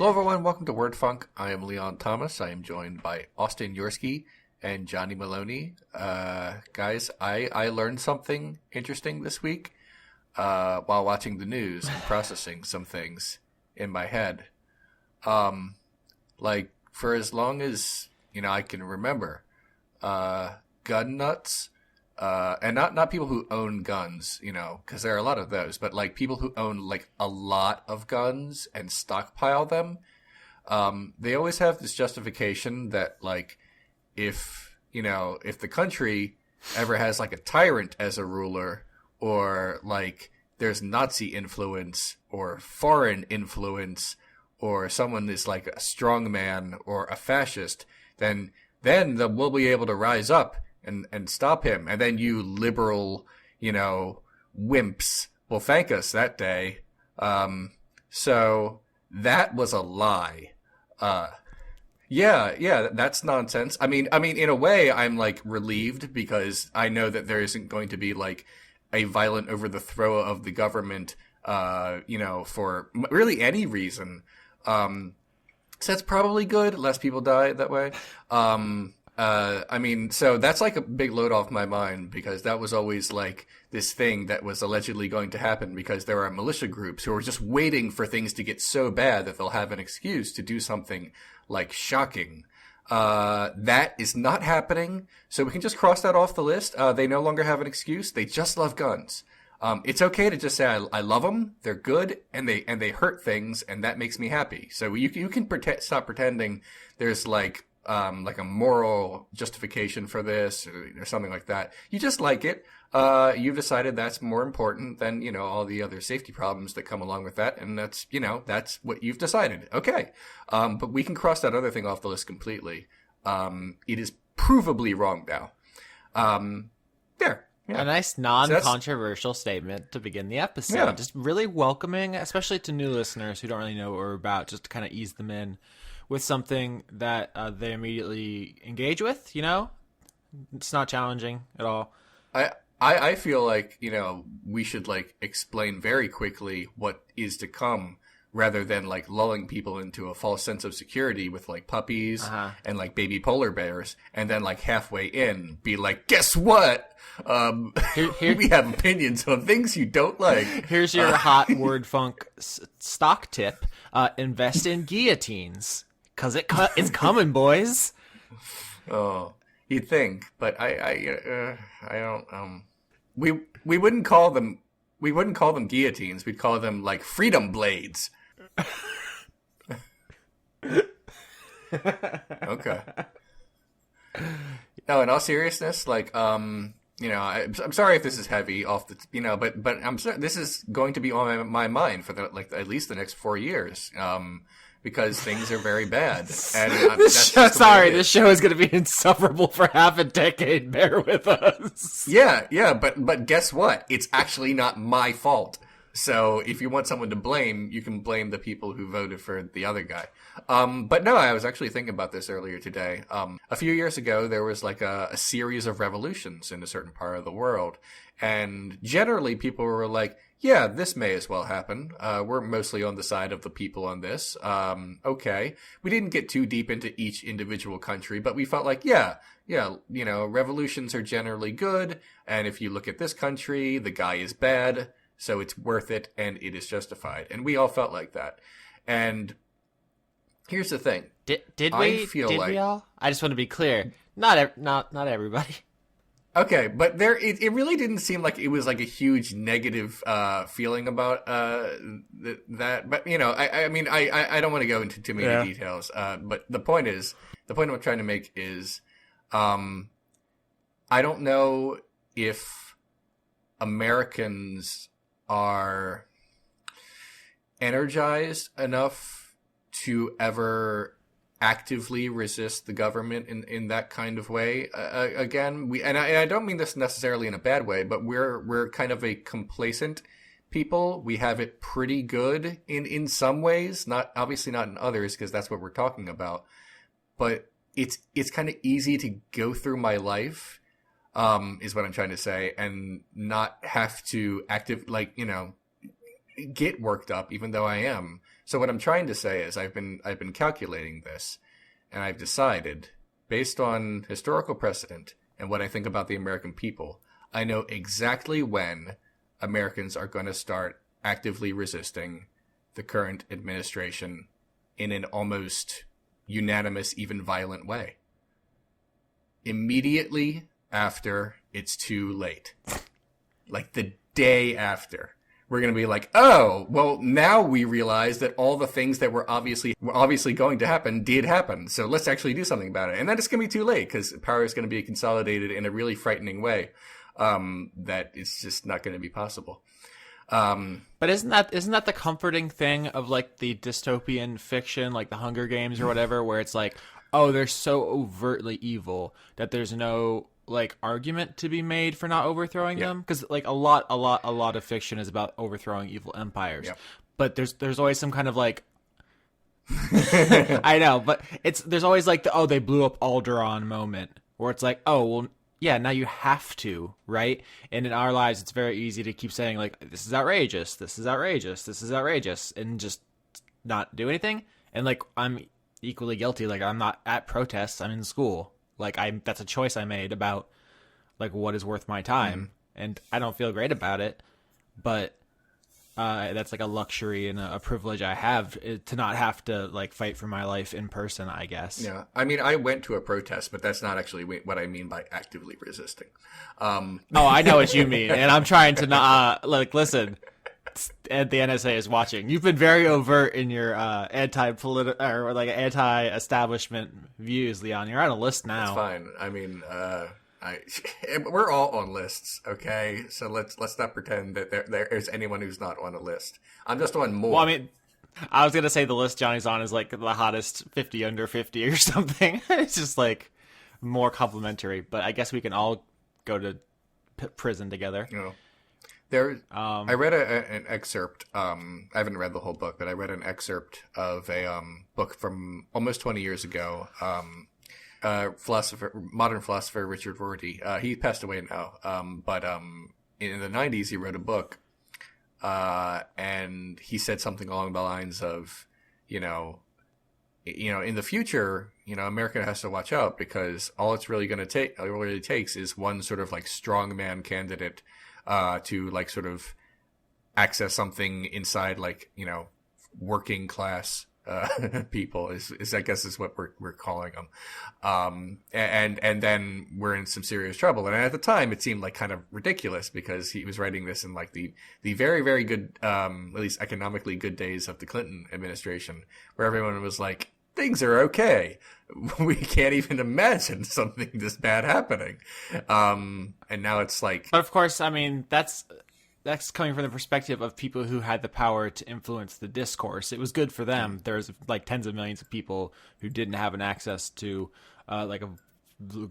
Hello, everyone. Welcome to Word Funk. I am Leon Thomas. I am joined by Austin Yorsky and Johnny Maloney. Guys, I learned something interesting this week while watching the news and processing some things in my head. Like, for as long as, I can remember, gun nuts, and not people who own guns, because there are a lot of those, but like people who own like a lot of guns and stockpile them, they always have this justification that like if the country ever has like a tyrant as a ruler, or like there's Nazi influence or foreign influence, or someone is like a strong man or a fascist, then we'll be able to rise up and stop him. And then you liberal, wimps will thank us that day. So that was a lie. Yeah, that's nonsense. I mean, in a way, I'm like relieved because I know that there isn't going to be like a violent overthrow of the government, for really any reason. So that's probably good. Less people die that way. So that's like a big load off my mind, because that was always like this thing that was allegedly going to happen, because there are militia groups who are just waiting for things to get so bad that they'll have an excuse to do something like shocking. That is not happening. So we can just cross that off the list. They no longer have an excuse. They just love guns. It's okay to just say, I love them. They're good, and they hurt things, and that makes me happy. So you can stop pretending there's like a moral justification for this or something like that. You just like it. You've decided that's more important than, all the other safety problems that come along with that. And that's what you've decided. Okay. But we can cross that other thing off the list completely. It is provably wrong now. There. Yeah. A nice non-controversial statement to begin the episode. Yeah. Just really welcoming, especially to new listeners who don't really know what we're about, just to kind of ease them in with something that they immediately engage with, It's not challenging at all. I feel like, we should like explain very quickly what is to come, rather than like lulling people into a false sense of security with like puppies and like baby polar bears, and then like halfway in be like, guess what? We have opinions on things you don't like. Here's your hot word funk stock tip. Invest in guillotines. 'Cause it's coming, boys. Oh, you'd think, but I don't. We wouldn't call them guillotines. We'd call them like freedom blades. Okay. No, in all seriousness, like I'm sorry if this is heavy off the but I'm sorry, this is going to be on my mind for at least the next 4 years. Because things are very bad. And this show is going to be insufferable for half a decade. Bear with us. Yeah, but guess what? It's actually not my fault. So if you want someone to blame, you can blame the people who voted for the other guy. But no, I was actually thinking about this earlier today. A few years ago, there was like a series of revolutions in a certain part of the world. And generally people were like, yeah, this may as well happen. We're mostly on the side of the people on this. Okay. We didn't get too deep into each individual country, but we felt like, yeah, revolutions are generally good. And if you look at this country, the guy is bad, so it's worth it and it is justified. And we all felt like that. And here's the thing. Did we all? I just want to be clear. Not everybody. Okay, but it really didn't seem like it was like a huge negative feeling about that. But I don't want to go into too many details. But the point I'm trying to make is, I don't know if Americans are energized enough to ever actively resist the government in that kind of way. Again, I don't mean this necessarily in a bad way, but we're kind of a complacent people. We have it pretty good in some ways, obviously not in others, because that's what we're talking about. But it's kind of easy to go through my life, is what I'm trying to say, and not have to get worked up, even though I am. So what I'm trying to say is I've been calculating this, and I've decided, based on historical precedent and what I think about the American people, I know exactly when Americans are going to start actively resisting the current administration in an almost unanimous, even violent way. Immediately after it's too late. Like the day after. We're going to be like, oh, well, now we realize that all the things that were obviously going to happen did happen. So let's actually do something about it. And then it's going to be too late because power is going to be consolidated in a really frightening way that it's just not going to be possible. But isn't that the comforting thing of like the dystopian fiction, like the Hunger Games or whatever, where it's like, oh, they're so overtly evil that there's no like argument to be made for not overthrowing them? Because like a lot of fiction is about overthrowing evil empires. Yep. But there's always some kind of like I know, but there's always like they blew up Alderaan moment where it's like, oh well, yeah, now you have to, right? And in our lives, it's very easy to keep saying like, this is outrageous, this is outrageous, this is outrageous, and just not do anything. And like I'm equally guilty. Like I'm not at protests, I'm in school. Like that's a choice I made about like what is worth my time, and I don't feel great about it, but that's like a luxury and a privilege I have to not have to like fight for my life in person, I guess. Yeah, I mean, I went to a protest, but that's not actually what I mean by actively resisting. Oh, I know what you mean, and I'm trying to not like listen. And the NSA is watching. You've been very overt in your anti-political or like anti-establishment views, Leon. You're on a list now. That's fine. I mean, we're all on lists, okay? So let's not pretend that there is anyone who's not on a list. I'm just on more. Well, I mean, I was gonna say the list Johnny's on is like the hottest 50 under 50 or something. It's just like more complimentary. But I guess we can all go to prison together. You know. I read an excerpt. I haven't read the whole book, but I read an excerpt of a book from almost 20 years ago. Modern philosopher Richard Rorty. He passed away now. But in the 90s, he wrote a book, and he said something along the lines of, in the future, America has to watch out because all it really takes is one sort of like strongman candidate to like sort of access something inside like, working class people is I guess is what we're calling them. And then we're in some serious trouble. And at the time it seemed like kind of ridiculous because he was writing this in like the very, very good, at least economically good days of the Clinton administration, where everyone was like, things are okay. We can't even imagine something this bad happening. And now it's like... But of course, I mean, that's coming from the perspective of people who had the power to influence the discourse. It was good for them. There's like tens of millions of people who didn't have an access to like a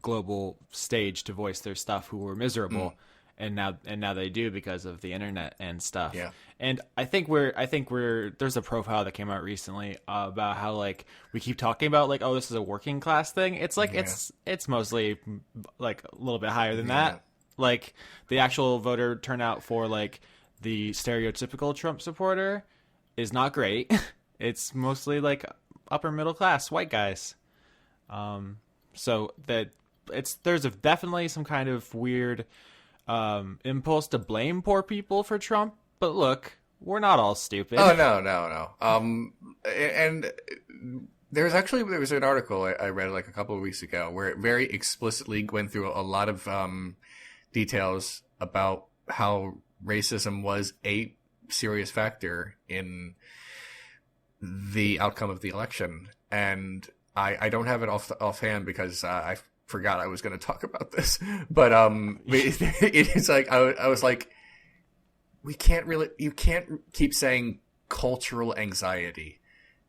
global stage to voice their stuff who were miserable. And now they do because of the internet and stuff. Yeah. And I think there's a profile that came out recently about how like we keep talking about like, oh, this is a working class thing. It's like it's mostly like a little bit higher than that. Like the actual voter turnout for like the stereotypical Trump supporter is not great. It's mostly like upper middle class white guys. So that there's definitely some kind of weird impulse to blame poor people for Trump, but look, we're not all stupid. Oh no. And there was an article I read like a couple of weeks ago where it very explicitly went through a lot of details about how racism was a serious factor in the outcome of the election. And I don't have it offhand because I forgot I was going to talk about this, but it's like I was like, you can't keep saying cultural anxiety.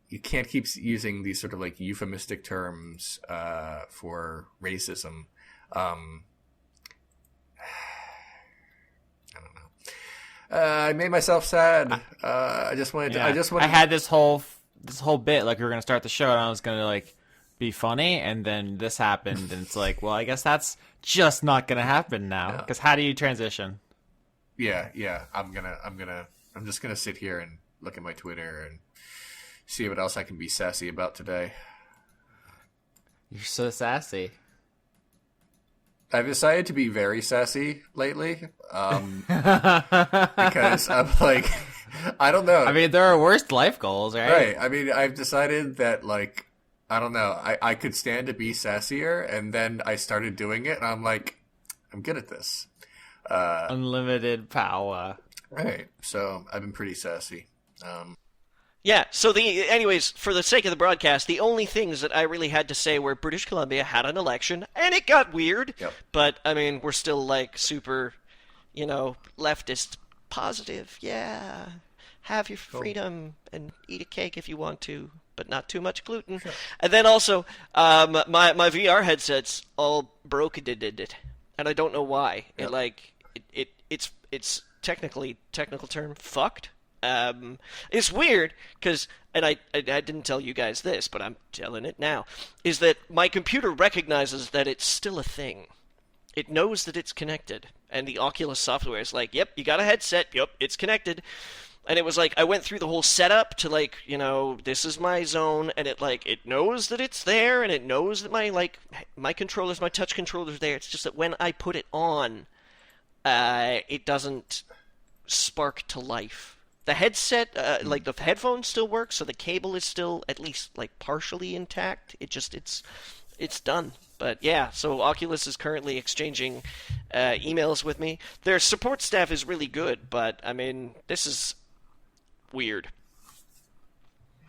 You can't keep using these sort of like euphemistic terms for racism. I don't know. I made myself sad. I had this whole bit like we were going to start the show and I was going to like be funny, and then this happened, and it's like, well, I guess that's just not gonna happen now. Because how do you transition? Yeah. I'm just gonna sit here and look at my Twitter, and see what else I can be sassy about today. You're so sassy. I've decided to be very sassy lately, because I'm like, I don't know. I mean, there are worse life goals, right? Right. I mean, I've decided that, like, I don't know, I could stand to be sassier, and then I started doing it, and I'm like, I'm good at this. Unlimited power. Right. So I've been pretty sassy. Yeah, so anyways, for the sake of the broadcast, the only things that I really had to say were British Columbia had an election, and it got weird. Yep. But, I mean, we're still, like, super, leftist positive. Yeah, have your freedom and eat a cake if you want to, but not too much gluten. Sure. And then also, my VR headset's all broken, and I don't know why. Yep. It's technical term, fucked. It's weird because, and I didn't tell you guys this, but I'm telling it now, is that my computer recognizes that it's still a thing. It knows that it's connected, and the Oculus software is like, yep, you got a headset, yep, it's connected. And it was like, I went through the whole setup to, like, this is my zone, and it knows that it's there, and it knows that my controllers, my touch controllers there. It's just that when I put it on, it doesn't spark to life. The headset, the headphones still work, so the cable is still at least, like, partially intact. It's done. But yeah, so Oculus is currently exchanging emails with me. Their support staff is really good, but, I mean, this is weird.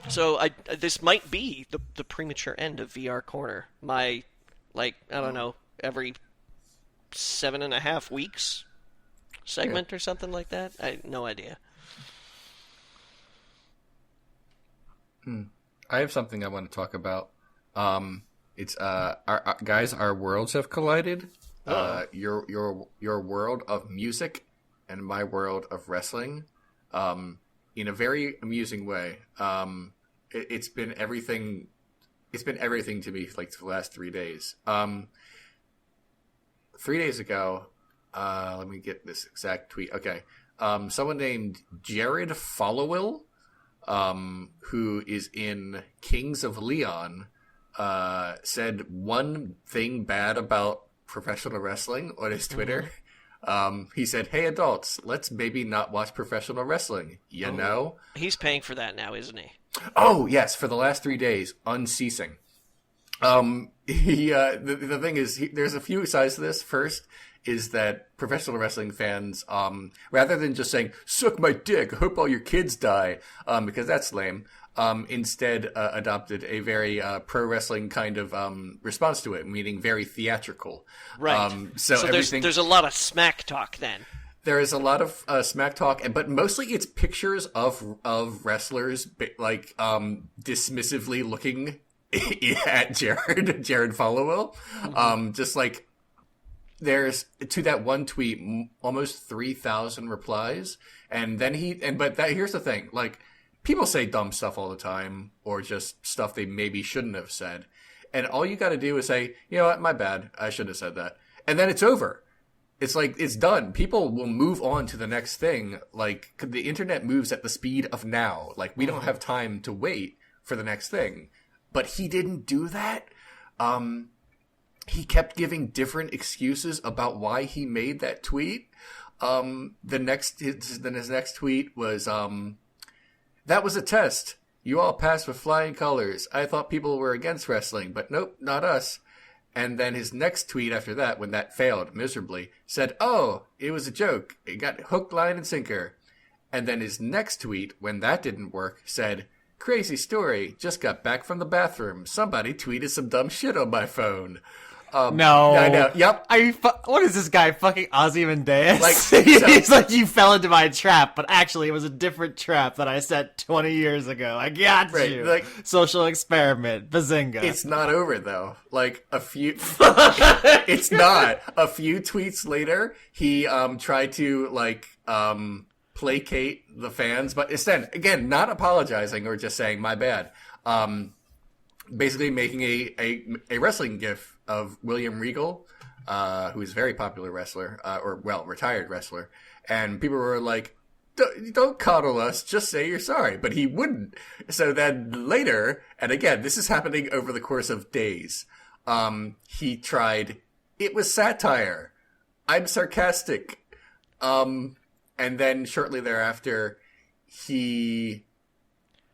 So this might be the premature end of VR Corner. My, I don't know, every 7.5 weeks segment or something like that. I have no idea. I have something I want to talk about. It's our worlds have collided. Your world of music and my world of wrestling, in a very amusing way. It's been everything. It's been everything to me, like, the last 3 days. 3 days ago, let me get this exact tweet. Okay, someone named Jared Followill, who is in Kings of Leon, said one thing bad about professional wrestling on his Twitter. He said, "Hey adults, let's maybe not watch professional wrestling, you know?" He's paying for that now, isn't he? Oh, yes, for the last 3 days, unceasing. The thing is, there's a few sides to this. First is that professional wrestling fans, rather than just saying, "Suck my dick, I hope all your kids die," because that's lame, instead adopted a very pro wrestling kind of response to it, meaning very theatrical. Right. So there's a lot of smack talk then. There is a lot of smack talk, but mostly it's pictures of wrestlers like dismissively looking at Jared Followill. Just like, there's, to that one tweet, almost 3,000 replies, and then here's the thing, like, people say dumb stuff all the time, or just stuff they maybe shouldn't have said, and all you got to do is say, you know what, my bad, I shouldn't have said that, and then it's over. It's like, it's done. People will move on to the next thing. Like, the internet moves at the speed of now. Like, we don't have time to wait for the next thing. But he didn't do that. He kept giving different excuses about why he made that tweet. His next tweet was, "That was a test. You all passed with flying colors. I thought people were against wrestling, but nope, not us." And then his next tweet after that, when that failed miserably, said, "Oh, it was a joke. It got hook, line, and sinker." And then his next tweet, when that didn't work, said, "Crazy story. Just got back from the bathroom. Somebody tweeted some dumb shit on my phone." No. I know. Yep. What is this guy, fucking Ozymandias? Like, he's like, "You fell into my trap," but actually it was a different trap that I set 20 years ago. I got you. Like, social experiment. Bazinga. It's not over, though. Like, it's not. A few tweets later, he tried to, like, placate the fans, but instead, again, not apologizing or just saying, "My bad." Basically making a wrestling gif of William Regal, who is a very popular wrestler, retired wrestler. And people were like, don't coddle us, just say you're sorry. But he wouldn't. So then later, and again, this is happening over the course of days, he tried, it was satire. I'm sarcastic. And then shortly thereafter, he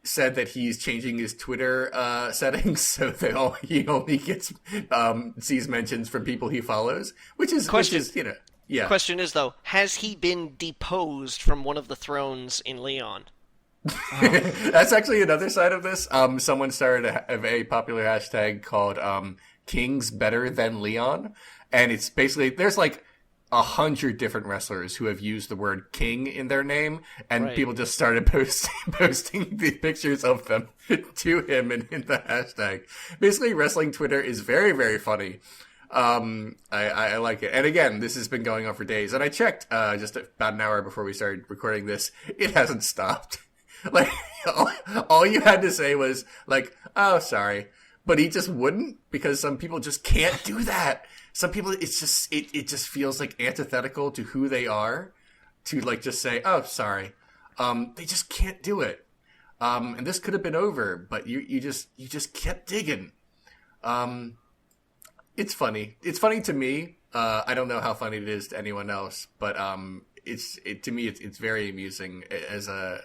said that he's changing his Twitter settings so that he only gets sees mentions from people he follows, which is yeah. Question is though, has he been deposed from one of the thrones in Leon? That's actually another side of this. Someone started a popular hashtag called Kings Better Than Leon, and it's basically there's like 100 different wrestlers who have used the word king in their name, and people just started posting the pictures of them to him in the hashtag. Basically, wrestling Twitter is very, very funny. I like it. And again, this has been going on for days. And I checked just about an hour before we started recording this. It hasn't stopped. Like, all you had to say was, like, oh, sorry. But he just wouldn't, because some people just can't do that. Some people, it's just, it just feels like antithetical to who they are to like just say, oh, sorry. They just can't do it. And this could have been over, but you just kept digging. It's funny. It's funny to me. I don't know how funny it is to anyone else, but to me it's very amusing as a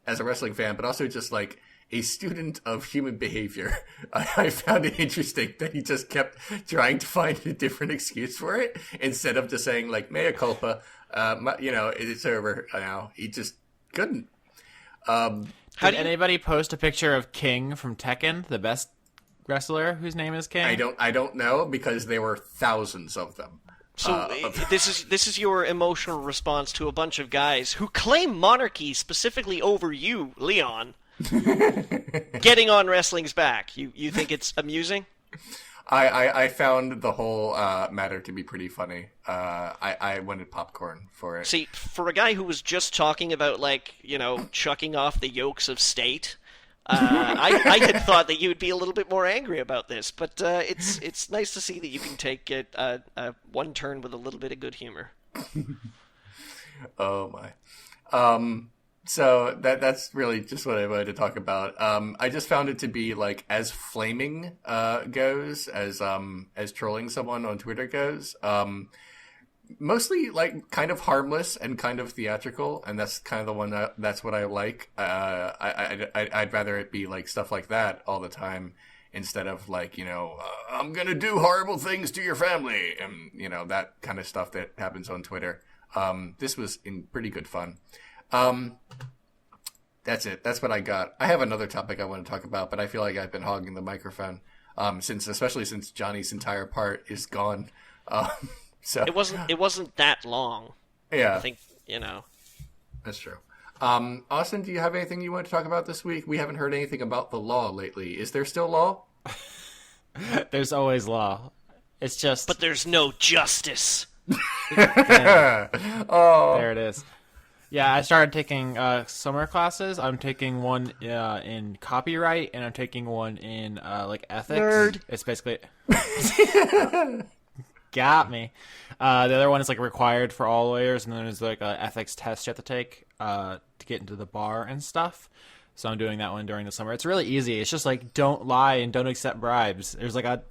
wrestling fan, but also just like a student of human behavior. I found it interesting that he just kept trying to find a different excuse for it instead of just saying like mea culpa. It's over now. He just couldn't. Did anybody post a picture of King from Tekken, the best wrestler whose name is King? I don't know, because there were thousands of them. So this is your emotional response to a bunch of guys who claim monarchy specifically over you, Leon, getting on wrestling's back. You think it's amusing? I found the whole matter to be pretty funny. I wanted popcorn for it. See, for a guy who was just talking about chucking off the yokes of state, I had thought that you would be a little bit more angry about this, but it's nice to see that you can take it one turn with a little bit of good humor. Oh my. So that's really just what I wanted to talk about. I just found it to be like as flaming goes as trolling someone on Twitter goes. Mostly like kind of harmless and kind of theatrical, and that's kind of the one that's what I like. I'd rather it be like stuff like that all the time instead of like, I'm gonna do horrible things to your family and that kind of stuff that happens on Twitter. This was in pretty good fun. That's it. That's what I got. I have another topic I want to talk about, but I feel like I've been hogging the microphone especially since Johnny's entire part is gone. So it wasn't that long. Yeah, I think that's true. Austin, do you have anything you want to talk about this week? We haven't heard anything about the law lately. Is there still law? There's always law. It's just, but there's no justice. Oh, there it is. Yeah, I started taking summer classes. I'm taking one in copyright, and I'm taking one in ethics. Nerd. It's basically got me. The other one is required for all lawyers, and then there's an ethics test you have to take to get into the bar and stuff. So I'm doing that one during the summer. It's really easy. It's just don't lie and don't accept bribes. There's a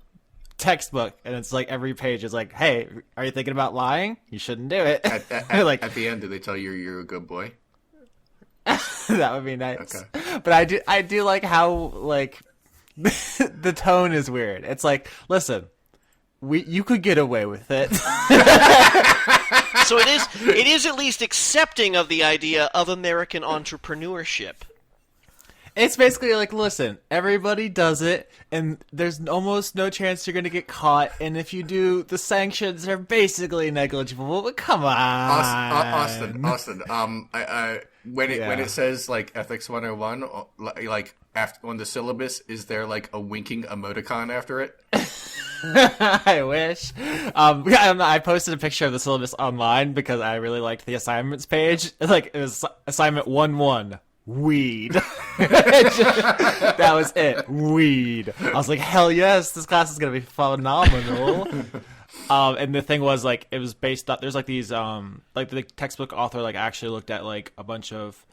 textbook, and it's every page is hey, are you thinking about lying? You shouldn't do it. At the end, do they tell you you're a good boy? That would be nice. Okay. But I do like how the tone is weird. It's listen, you could get away with it. So it is at least accepting of the idea of American entrepreneurship. It's basically listen, everybody does it, and there's almost no chance you're going to get caught, and if you do, the sanctions are basically negligible, but come on. Austin, when it says, Ethics 101, after on the syllabus, is there, a winking emoticon after it? I wish. I posted a picture of the syllabus online because I really liked the assignments page. It was assignment 1-1. Weed. That was it. Weed. I was hell yes, this class is going to be phenomenal. And the thing was, like, it was based on, there's like these, like the textbook author, like, actually looked at like a bunch of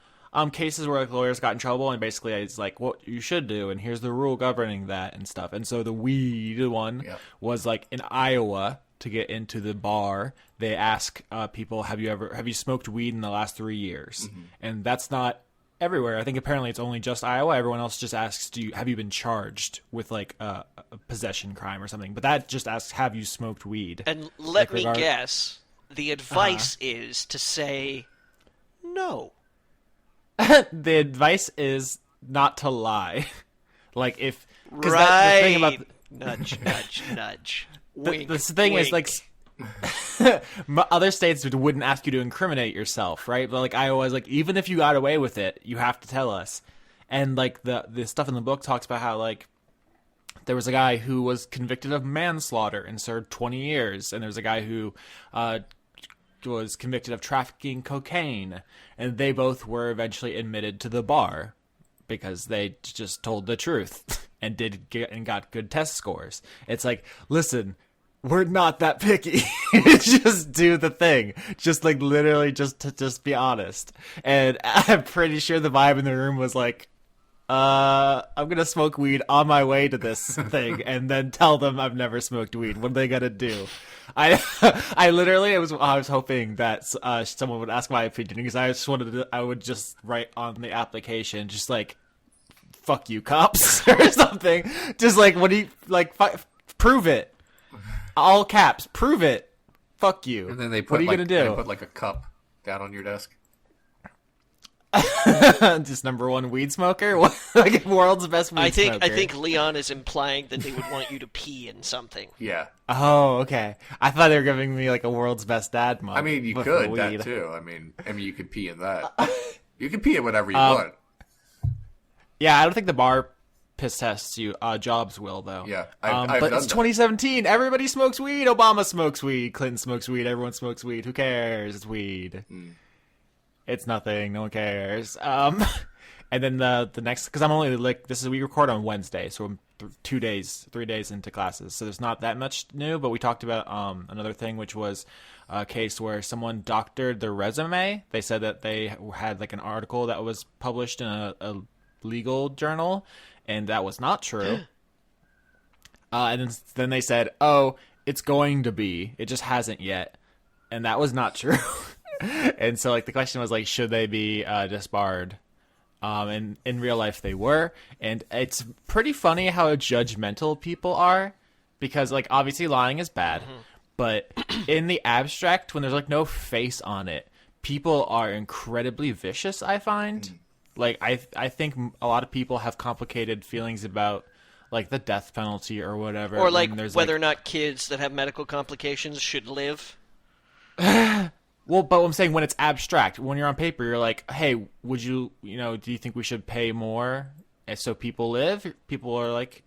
cases where like lawyers got in trouble, and basically it's like what you should do, and here's the rule governing that and stuff. And so the weed one was like in Iowa. To get into the bar, they ask people, have you smoked weed in the last 3 years? Mm-hmm. And that's not everywhere. I think apparently it's only just Iowa. Everyone else just asks, have you been charged with like a possession crime or something? But that just asks, have you smoked weed? And let me guess, the advice is to say no. The advice is not to lie. Like if the thing about nudge, nudge, nudge. Wink, the thing wink. is, like, other states wouldn't ask you to incriminate yourself, right? But like Iowa's like, even if you got away with it, you have to tell us. And like the stuff in the book talks about how like there was a guy who was convicted of manslaughter and served 20 years, and there's a guy who was convicted of trafficking cocaine, and they both were eventually admitted to the bar because they just told the truth and got good test scores. It's like, listen, we're not that picky. Just do the thing. Just like literally just be honest. And I'm pretty sure the vibe in the room was like, I'm gonna smoke weed on my way to this thing and then tell them I've never smoked weed. What are they gonna do? I literally I was hoping that someone would ask my opinion, because I would just write on the application just like, fuck you cops or something. Just like, what do you like? Prove it. All caps. Prove it. Fuck you. And then they put, what are you like, gonna do? They put like a cup down on your desk. Just number one weed smoker, like world's best weed smoker. I think Leon is implying that they would want you to pee in something. Yeah. Oh, okay. I thought they were giving me like a world's best dad mug. I mean, you could that too. I mean, you could pee in that. You can pee in whatever you want. Yeah, I don't think the bar piss tests you. Jobs will though. Yeah, but it's 2017. Everybody smokes weed. Obama smokes weed. Clinton smokes weed. Everyone smokes weed. Who cares? It's weed. It's nothing. No one cares. And then the next, because I'm only like, we record on Wednesday, so I'm 3 days into classes, so there's not that much new. But we talked about another thing, which was a case where someone doctored their resume. They said that they had like an article that was published in a legal journal, and that was not true. And then they said, oh, it's going to be. It just hasn't yet. And that was not true. And so, like, the question was, like, should they be disbarred? And in real life, they were. And it's pretty funny how judgmental people are, because, like, obviously lying is bad. Mm-hmm. But in the abstract, when there's, like, no face on it, people are incredibly vicious, I find. Mm-hmm. Like, I think a lot of people have complicated feelings about, like, the death penalty or whatever. Or, like, whether or not kids that have medical complications should live. Well, but I'm saying when it's abstract, when you're on paper, you're like, hey, would you, do you think we should pay more so people live? People are like,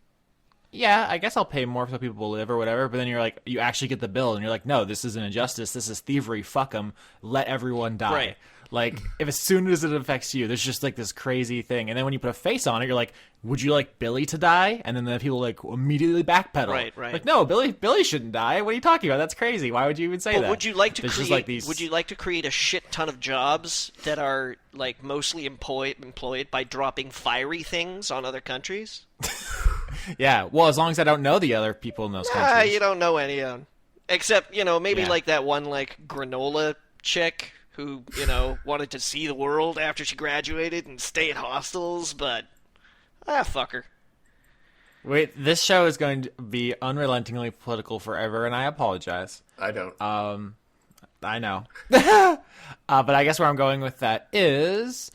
yeah, I guess I'll pay more so people live or whatever. But then you're like, you actually get the bill and you're like, no, this is an injustice. This is thievery. Fuck them. Let everyone die. Right. Like, if as soon as it affects you, there's just like this crazy thing. And then when you put a face on it, you're like, would you like Billy to die? And then the people like immediately backpedal. Right. Like, no, Billy shouldn't die. What are you talking about? That's crazy. Why would you even say that? Would you like to Would you like to create a shit ton of jobs that are like mostly employed by dropping fiery things on other countries? Yeah. Well, as long as I don't know the other people in those countries. You don't know any of them, except maybe like that one like granola chick who, wanted to see the world after she graduated and stay at hostels, but, fuck her. Wait, this show is going to be unrelentingly political forever, and I apologize. I don't. I know. But I guess where I'm going with that is,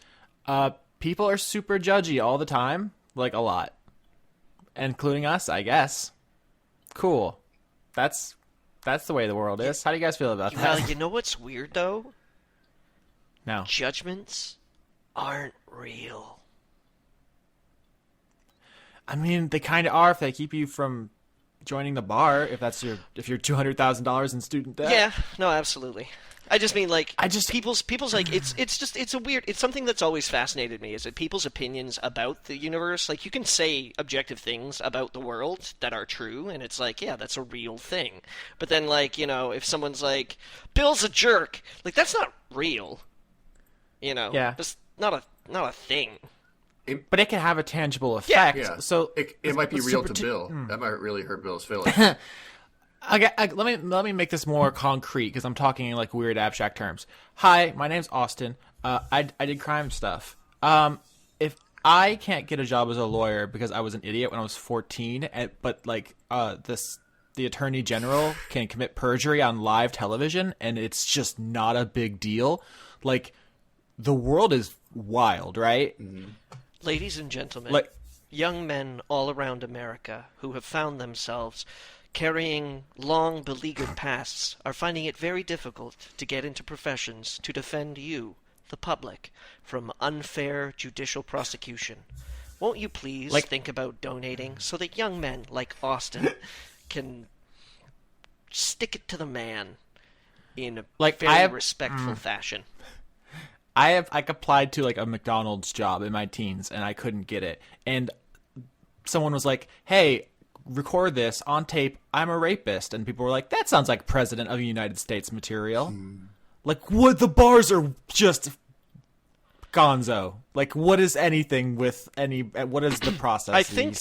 people are super judgy all the time, like a lot. Including us, I guess. Cool. That's the way the world is. How do you guys feel about that? Well, you know what's weird, though? No. Judgments aren't real. I mean, they kind of are if they keep you from, joining the bar if you're $200,000 in student debt. Yeah, no, absolutely. I just mean, like, people's like, it's something that's always fascinated me, is that people's opinions about the universe, like, you can say objective things about the world that are true, and it's like, yeah, that's a real thing. But then, like, you know, if someone's like, Bill's a jerk, like, that's not real. You know? Yeah. It's not a thing. But it can have a tangible effect. Yeah. So it might be real to Bill. That might really hurt Bill's feelings. Okay, let me make this more concrete because I'm talking in like weird abstract terms. Hi, my name's Austin. I did crime stuff. If I can't get a job as a lawyer because I was an idiot when I was 14, but like the attorney general can commit perjury on live television and it's just not a big deal. Like, the world is wild, right? Mm-hmm. Ladies and gentlemen, like young men all around America who have found themselves carrying long, beleaguered pasts are finding it very difficult to get into professions to defend you, the public, from unfair judicial prosecution. Won't you please think about donating so that young men like Austin can stick it to the man in a very respectful fashion? I applied to like a McDonald's job in my teens and I couldn't get it. And someone was like, "Hey, record this on tape. I'm a rapist." And people were like, "That sounds like President of the United States material." Like, what? The bars are just gonzo. Like, what is anything with any? What is the process?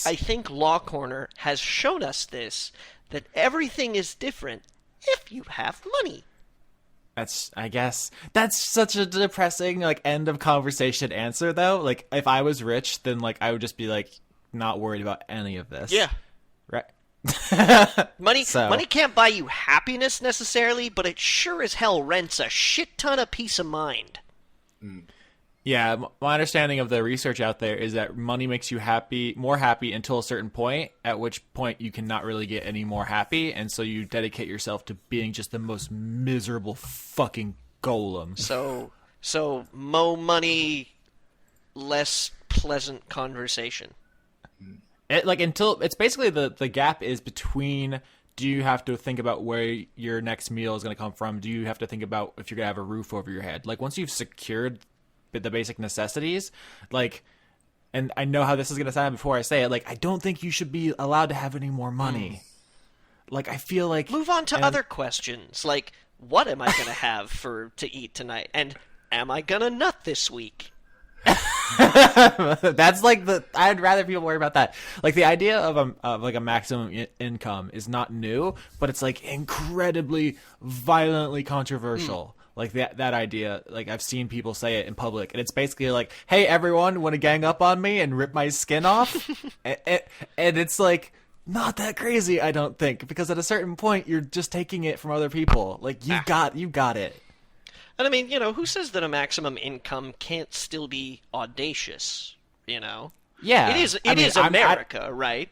I think Law Corner has shown us this, that everything is different if you have money. I guess that's such a depressing like end of conversation answer though. Like, if I was rich, then like I would just be like not worried about any of this. Yeah. Right. Money can't buy you happiness necessarily, but it sure as hell rents a shit ton of peace of mind. Yeah, my understanding of the research out there is that money makes you more happy until a certain point, at which point you cannot really get any more happy, and so you dedicate yourself to being just the most miserable fucking golem. So mo money, less pleasant conversation. It's basically the gap is between, do you have to think about where your next meal is going to come from? Do you have to think about if you're going to have a roof over your head? Like, once you've secured the basic necessities, like, and I know how this is going to sound before I say it, like, I don't think you should be allowed to have any more money. Like, I feel like... Move on to other questions, like, what am I going to have to eat tonight? And am I going to nut this week? That's like I'd rather people worry about that. Like, the idea of a maximum income is not new, but it's like incredibly violently controversial. Like that idea, like I've seen people say it in public, and it's basically like, "Hey, everyone, want to gang up on me and rip my skin off?" and it's like not that crazy, I don't think, because at a certain point you're just taking it from other people. Like, you got it. And I mean, you know, who says that a maximum income can't still be audacious? You know, yeah, it is America, right?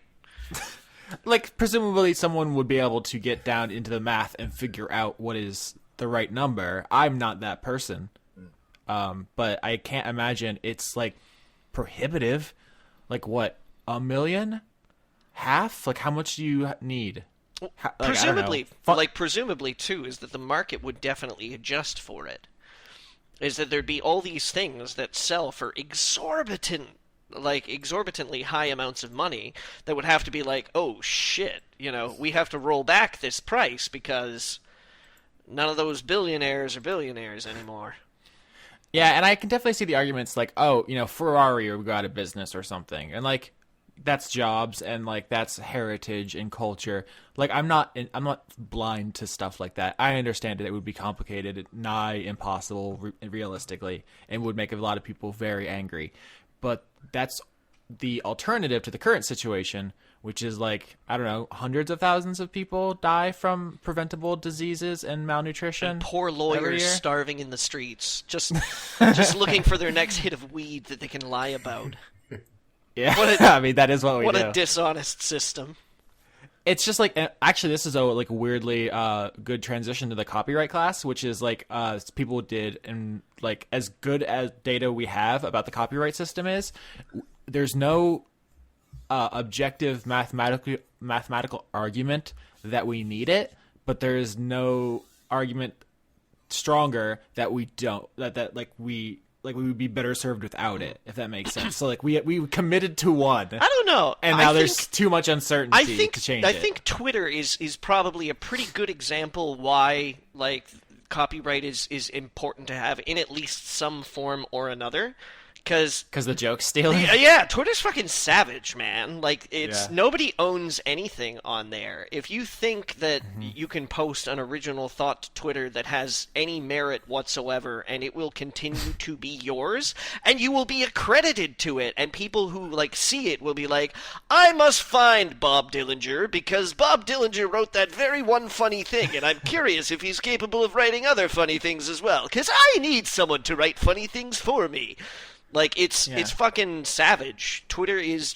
Like, presumably someone would be able to get down into the math and figure out what is the right number. I'm not that person, but I can't imagine it's like prohibitive. Like, what, $1 million? Half? Like, how much do you need? Presumably too, is that the market would definitely adjust for it. Is that there'd be all these things that sell for exorbitantly high amounts of money that would have to be like, oh shit, you know, we have to roll back this price because none of those billionaires are billionaires anymore. Yeah, and I can definitely see the arguments like, oh, you know, Ferrari would go out of business or something, and like, that's jobs and like that's heritage and culture. Like, I'm not blind to stuff like that. I understand that it would be complicated, nigh impossible realistically, and would make a lot of people very angry. But that's the alternative to the current situation, which is like, I don't know, hundreds of thousands of people die from preventable diseases and malnutrition. And poor lawyers starving in the streets, just looking for their next hit of weed that they can lie about. Yeah, I mean, that is what we do. What a dishonest system. It's just like, actually, this is a weirdly good transition to the copyright class, which is like people did, and like, as good as data we have about the copyright system is, there's no objective mathematical argument that we need it, but there is no argument stronger that we don't that like we would be better served without it, if that makes sense. So like we committed to one. I don't know. And now there's too much uncertainty to change it. I think Twitter is probably a pretty good example why like copyright is important to have in at least some form or another. Because the joke's stealing? Yeah, Twitter's fucking savage, man. Like, nobody owns anything on there. If you think that you can post an original thought to Twitter that has any merit whatsoever, and it will continue to be yours, and you will be accredited to it, and people who, like, see it will be like, I must find Bob Dillinger, because Bob Dillinger wrote that very one funny thing, and I'm curious if he's capable of writing other funny things as well, because I need someone to write funny things for me. Like, it's fucking savage. Twitter is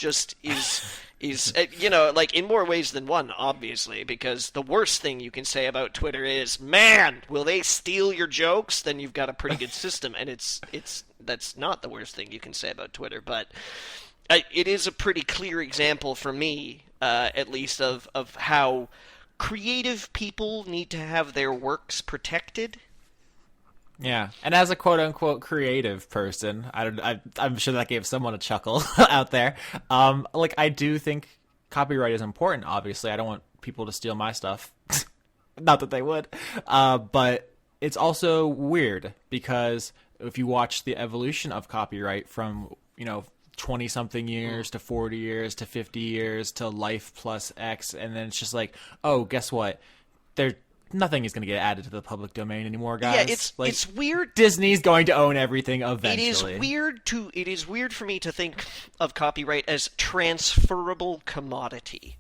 you know, like, in more ways than one, obviously, because the worst thing you can say about Twitter is, man, will they steal your jokes? Then you've got a pretty good system, and that's not the worst thing you can say about Twitter, but it is a pretty clear example for me, at least, of how creative people need to have their works protected. Yeah, and as a quote-unquote creative person, I'm sure that gave someone a chuckle out there. Like, I do think copyright is important, obviously. I don't want people to steal my stuff. Not that they would. But it's also weird, because if you watch the evolution of copyright from, 20-something years to 40 years to 50 years to life plus X, and then it's just like, oh, guess what? Nothing is going to get added to the public domain anymore, guys. Yeah, it's weird. Disney's going to own everything eventually. It is weird for me to think of copyright as transferable commodity.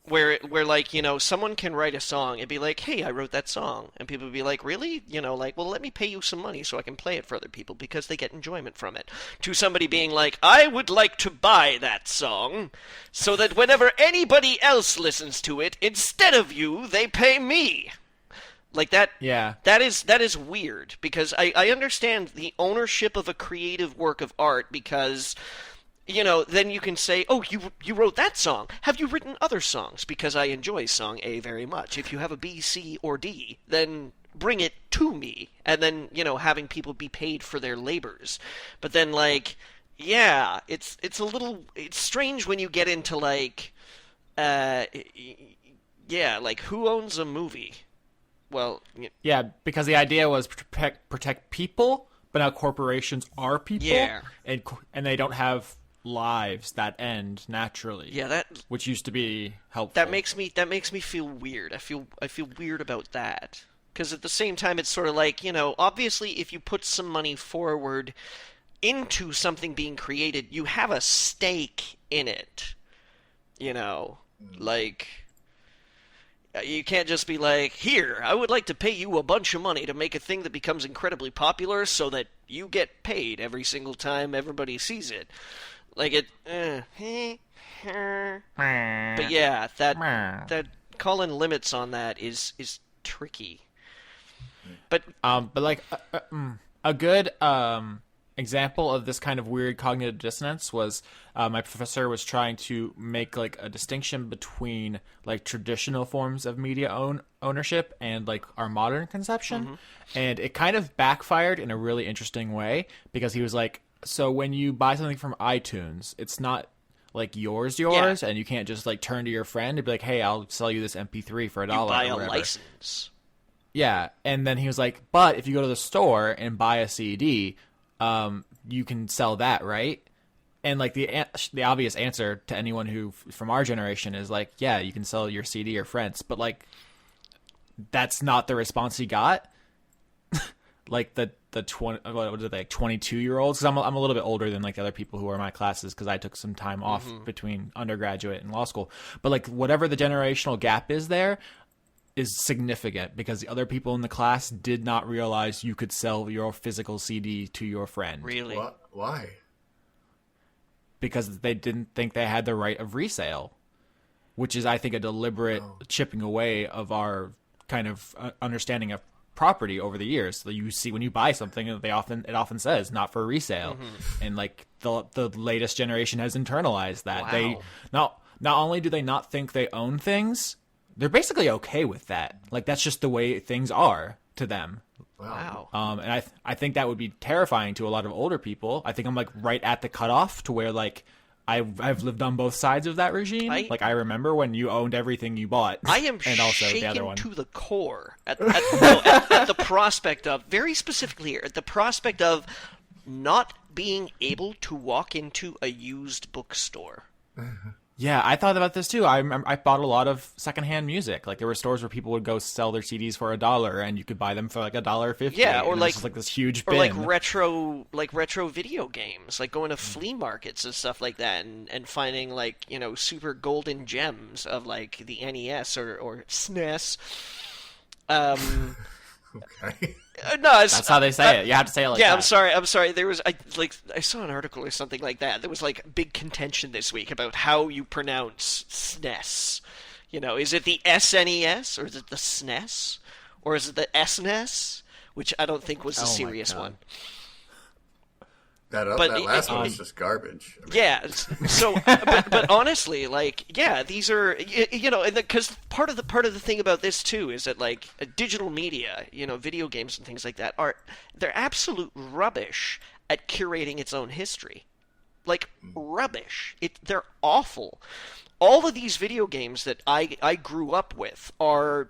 Where like, someone can write a song and be like, hey, I wrote that song. And people would be like, really? Like, well, let me pay you some money so I can play it for other people because they get enjoyment from it. To somebody being like, I would like to buy that song so that whenever anybody else listens to it, instead of you, they pay me. Like that. Yeah. That is weird, because I understand the ownership of a creative work of art, because then you can say, oh, you wrote that song. Have you written other songs? Because I enjoy song A very much. If you have a B, C, or D, then bring it to me. And then, having people be paid for their labors. But then, like, yeah, it's strange when you get into, like, like, who owns a movie? Well, yeah, because the idea was protect people, but now corporations are people. Yeah. And they don't have lives that end naturally. Yeah, which used to be helpful. That makes me feel weird. I feel weird about that, because at the same time it's sort of like, obviously if you put some money forward into something being created, you have a stake in it. Like, you can't just be like, here, I would like to pay you a bunch of money to make a thing that becomes incredibly popular so that you get paid every single time everybody sees it. Like, but yeah, that calling limits on that is tricky. But like a good example of this kind of weird cognitive dissonance was my professor was trying to make like a distinction between like traditional forms of media ownership and like our modern conception, and it kind of backfired in a really interesting way, because he was like, so when you buy something from iTunes, it's not like yours, yeah, and you can't just like turn to your friend and be like, hey, I'll sell you this MP3 for $1. You buy a license. Yeah, and then he was like, but if you go to the store and buy a CD, you can sell that, right? And like the obvious answer to anyone who from our generation is like, yeah, you can sell your CD or friends, but like that's not the response he got. Like the 22-year-olds, because I'm a little bit older than like the other people who are in my classes, because I took some time off between undergraduate and law school. But like whatever the generational gap is there is significant, because the other people in the class did not realize you could sell your physical CD to your friend. Really? What? Why? Because they didn't think they had the right of resale, which is, I think, a deliberate chipping away of our kind of understanding of property over the years. So you see when you buy something, it often says not for resale, and like the latest generation has internalized that. Wow. They not only do they not think they own things, they're basically okay with that. Like that's just the way things are to them. Wow. And I think that would be terrifying to a lot of older people. I think I'm like right at the cutoff to where like I've lived on both sides of that regime. Like I remember when you owned everything you bought. I am and also shaken the other one. to the core at the prospect of, very specifically here, at the prospect of not being able to walk into a used bookstore. Yeah, I thought about this too. I remember I bought a lot of secondhand music. Like there were stores where people would go sell their CDs for $1, and you could buy them for like $1.50. Yeah, or and like it's like this huge or bin. like retro video games, like going to flea markets and stuff like that, and finding like super golden gems of like the NES or SNES. Okay. No, that's how they say it. You have to say it like that. Yeah, I'm sorry. There was I saw an article or something like that. There was like big contention this week about how you pronounce SNES. Is it the SNES or is it the SNES or is it the SNES? Which I don't think was the serious one. That last one was just garbage. Yeah. So, but honestly, like, yeah, these are because part of the thing about this too is that like digital media, video games and things like that they're absolute rubbish at curating its own history. Like rubbish. They're awful. All of these video games that I grew up with are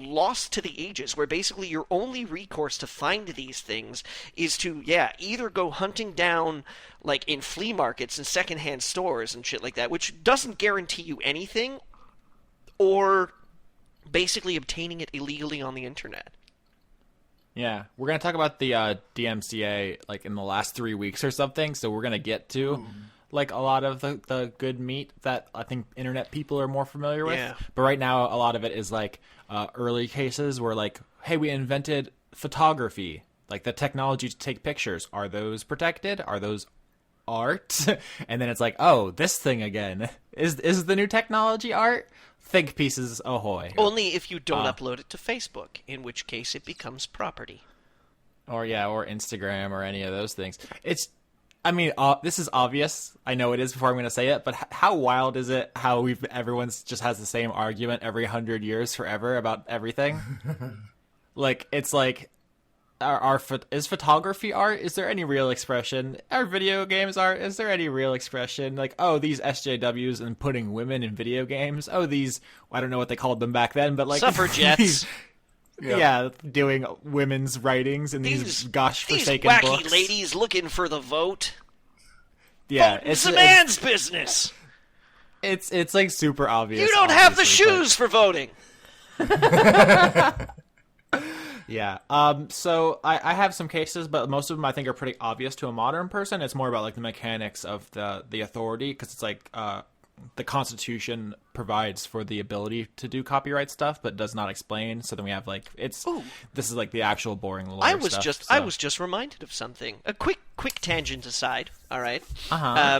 lost to the ages, where basically your only recourse to find these things is to either go hunting down like in flea markets and secondhand stores and shit like that, which doesn't guarantee you anything, or basically obtaining it illegally on the internet. Yeah, we're going to talk about the DMCA like in the last 3 weeks or something, so we're going to get to like a lot of the good meat that I think internet people are more familiar with. Yeah. But right now, a lot of it is like early cases where like, hey, we invented photography, like the technology to take pictures. Are those protected? Are those art? And then it's like, oh, this thing again. Is the new technology art? Think pieces ahoy. Only if you don't upload it to Facebook, in which case it becomes property. Or Instagram or any of those things. This is obvious. I know it is before I'm going to say it, but how wild is it how everyone's just has the same argument every 100 years forever about everything? Like, it's like, is photography art? Is there any real expression? Are video games art? Is there any real expression? Like, oh, these SJWs and putting women in video games. Oh, these, I don't know what they called them back then, but like... Suffragettes. Yeah, doing women's writings in these gosh-forsaken wacky books. Ladies looking for the vote. Yeah, it's a man's business. It's like super obvious. You don't have the shoes for voting. Yeah. So I have some cases, but most of them I think are pretty obvious to a modern person. It's more about like the mechanics of the authority, because it's like the Constitution provides for the ability to do copyright stuff, but does not explain. So then we have like this is like the actual boring lawyer stuff. I was just reminded of something. A quick tangent aside. All right.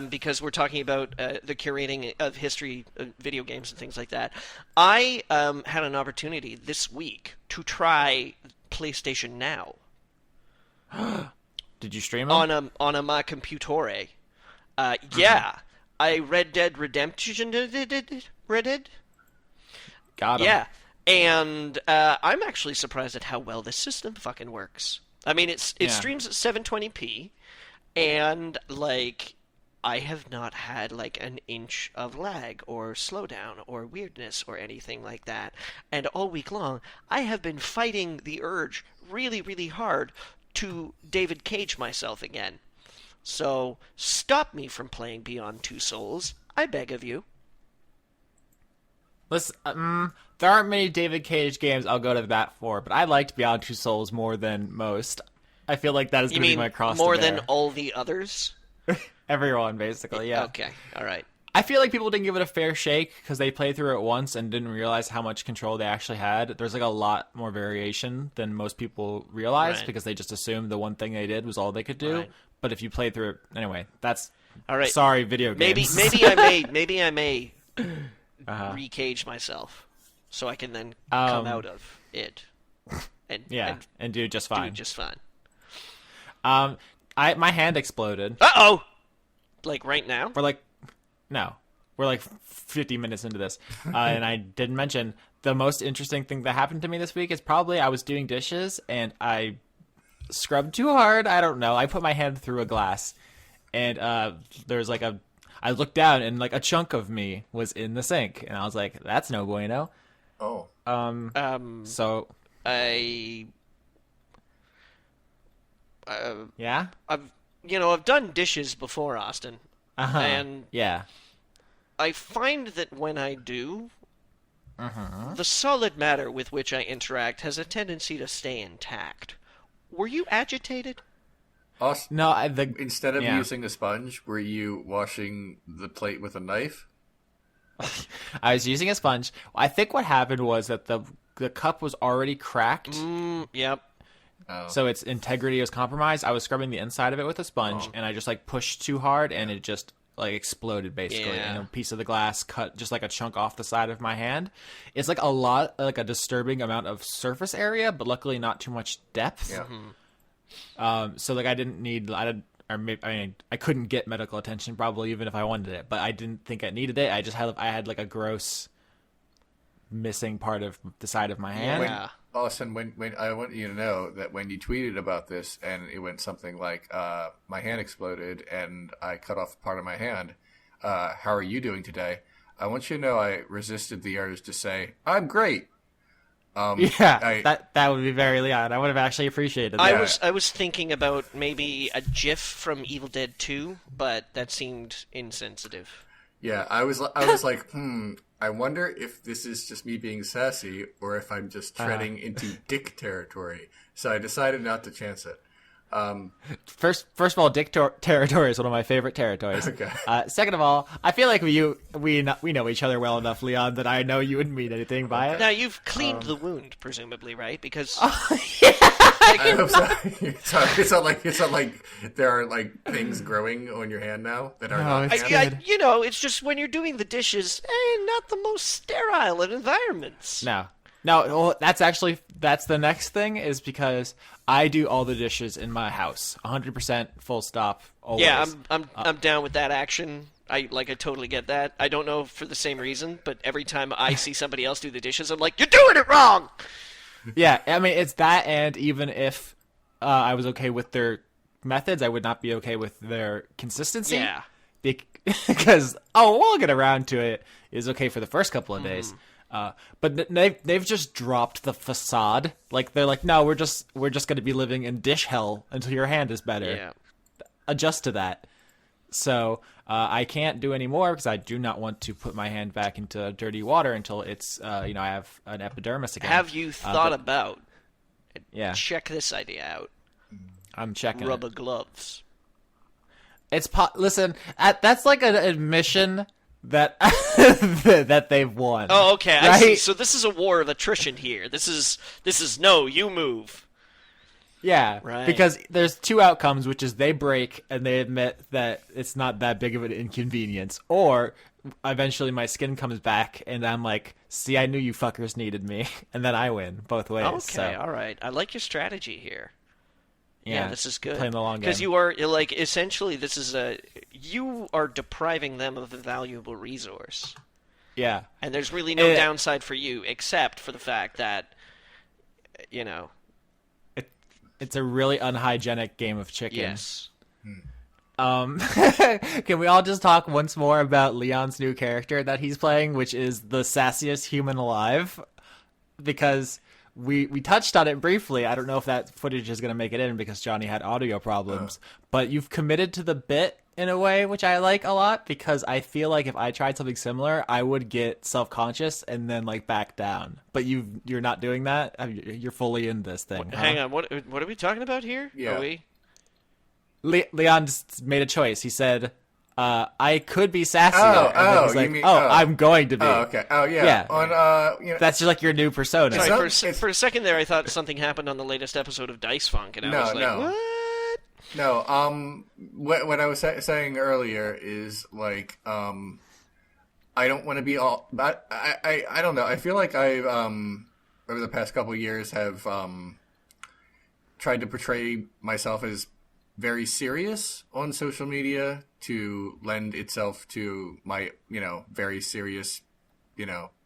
Because we're talking about the curating of history, video games, and things like that. I had an opportunity this week to try PlayStation Now. Did you stream them? on a my computore? Yeah. I Red Dead Redemption Red Dead? Got him. Yeah. And I'm actually surprised at how well this system fucking works. I mean, it streams at 720p, and like I have not had like an inch of lag or slowdown or weirdness or anything like that. And all week long, I have been fighting the urge really, really hard to David Cage myself again. So, stop me from playing Beyond Two Souls, I beg of you. Listen, there aren't many David Cage games I'll go to the bat for, but I liked Beyond Two Souls more than most. I feel like that is going to be my cross to bear. More than all the others? Everyone, basically, yeah. Okay, alright. I feel like people didn't give it a fair shake because they played through it once and didn't realize how much control they actually had. There's like a lot more variation than most people realize because they just assumed the one thing they did was all they could do. Right. But if you play through it, anyway, that's all right. Sorry, video games. Maybe I may recage myself so I can then come out of it. and do just fine. Do just fine. My hand exploded. Uh-oh! Like right now? We're like 50 minutes into this. And I didn't mention the most interesting thing that happened to me this week is probably I was doing dishes and I scrubbed too hard. I don't know. I put my hand through a glass and there's like I looked down and like a chunk of me was in the sink and I was like, that's no bueno. Oh. So yeah? I've done dishes before, Austin. Uh-huh. And yeah. I find that when I do, the solid matter with which I interact has a tendency to stay intact. Were you agitated? Austin, No, instead of using a sponge, were you washing the plate with a knife? I was using a sponge. I think what happened was that the cup was already cracked. Yep. Oh. So its integrity was compromised. I was scrubbing the inside of it with a sponge, and I just like pushed too hard, and it just like exploded basically. Yeah. And a piece of the glass cut just like a chunk off the side of my hand. It's like a disturbing amount of surface area, but luckily not too much depth. Yeah. So like I couldn't get medical attention probably even if I wanted it, but I didn't think I needed it. I had like a gross missing part of the side of my hand. Yeah. Austin, when I want you to know that when you tweeted about this and it went something like, my hand exploded and I cut off part of my hand, how are you doing today? I want you to know I resisted the urge to say, I'm great. That would be very Leon. I would have actually appreciated that. I was thinking about maybe a GIF from Evil Dead 2, but that seemed insensitive. Yeah, I was like, I wonder if this is just me being sassy or if I'm just treading into dick territory. So I decided not to chance it. First of all, dick territory is one of my favorite territories. Okay. Second of all, I feel like we know each other well enough, Leon, that I know you wouldn't mean anything by it. Now you've cleaned the wound, presumably, right? Because I hope so. It's not like there are like things growing on your hand now that are not. it's hand. good. It's just when you're doing the dishes, not the most sterile of environments. No, well, that's the next thing is because I do all the dishes in my house, 100% full stop. Always. Yeah, I'm down with that action. I totally get that. I don't know for the same reason, but every time I see somebody else do the dishes, I'm like, you're doing it wrong. Yeah, I mean it's that, and even if I was okay with their methods, I would not be okay with their consistency. Yeah, because we'll get around to it is okay for the first couple of days. But they've just dropped the facade. Like they're like, no, we're just going to be living in dish hell until your hand is better. Yeah. Adjust to that. So I can't do any more because I do not want to put my hand back into dirty water until it's I have an epidermis again. Have you thought about? Yeah. Check this idea out. I'm checking. Rubber gloves. Listen, that's like an admission that that they've won. Oh, okay. Right? I see. So this is a war of attrition here. This is no, you move. Yeah, right. Because there's two outcomes, which is they break and they admit that it's not that big of an inconvenience, or eventually my skin comes back and I'm like, see, I knew you fuckers needed me, and then I win both ways. Okay, all right. I like your strategy here. Yeah, this is good. Playing the long game. Because you are, essentially, you are depriving them of a valuable resource. Yeah. And there's really no downside for you, except for the fact that, It's a really unhygienic game of chicken. Yes. Can we all just talk once more about Leon's new character that he's playing, which is the sassiest human alive? Because we touched on it briefly. I don't know if that footage is going to make it in because Johnny had audio problems. But you've committed to the bit in a way, which I like a lot, because I feel like if I tried something similar, I would get self-conscious and then back down. But you're not doing that. You're fully in this thing. Hang on, what are we talking about here? Yeah. Are we? Leon just made a choice. He said, "I could be sassy." He's like, you mean, I'm going to be. Oh, okay. Oh, yeah. Yeah. That's just like your new persona. Sorry, for a second there, I thought something happened on the latest episode of Dice Funk, and I was like, what? No, what I was saying earlier is I don't want to be all. But I don't know. I feel like I've over the past couple of years have tried to portray myself as very serious on social media to lend itself to my, very serious,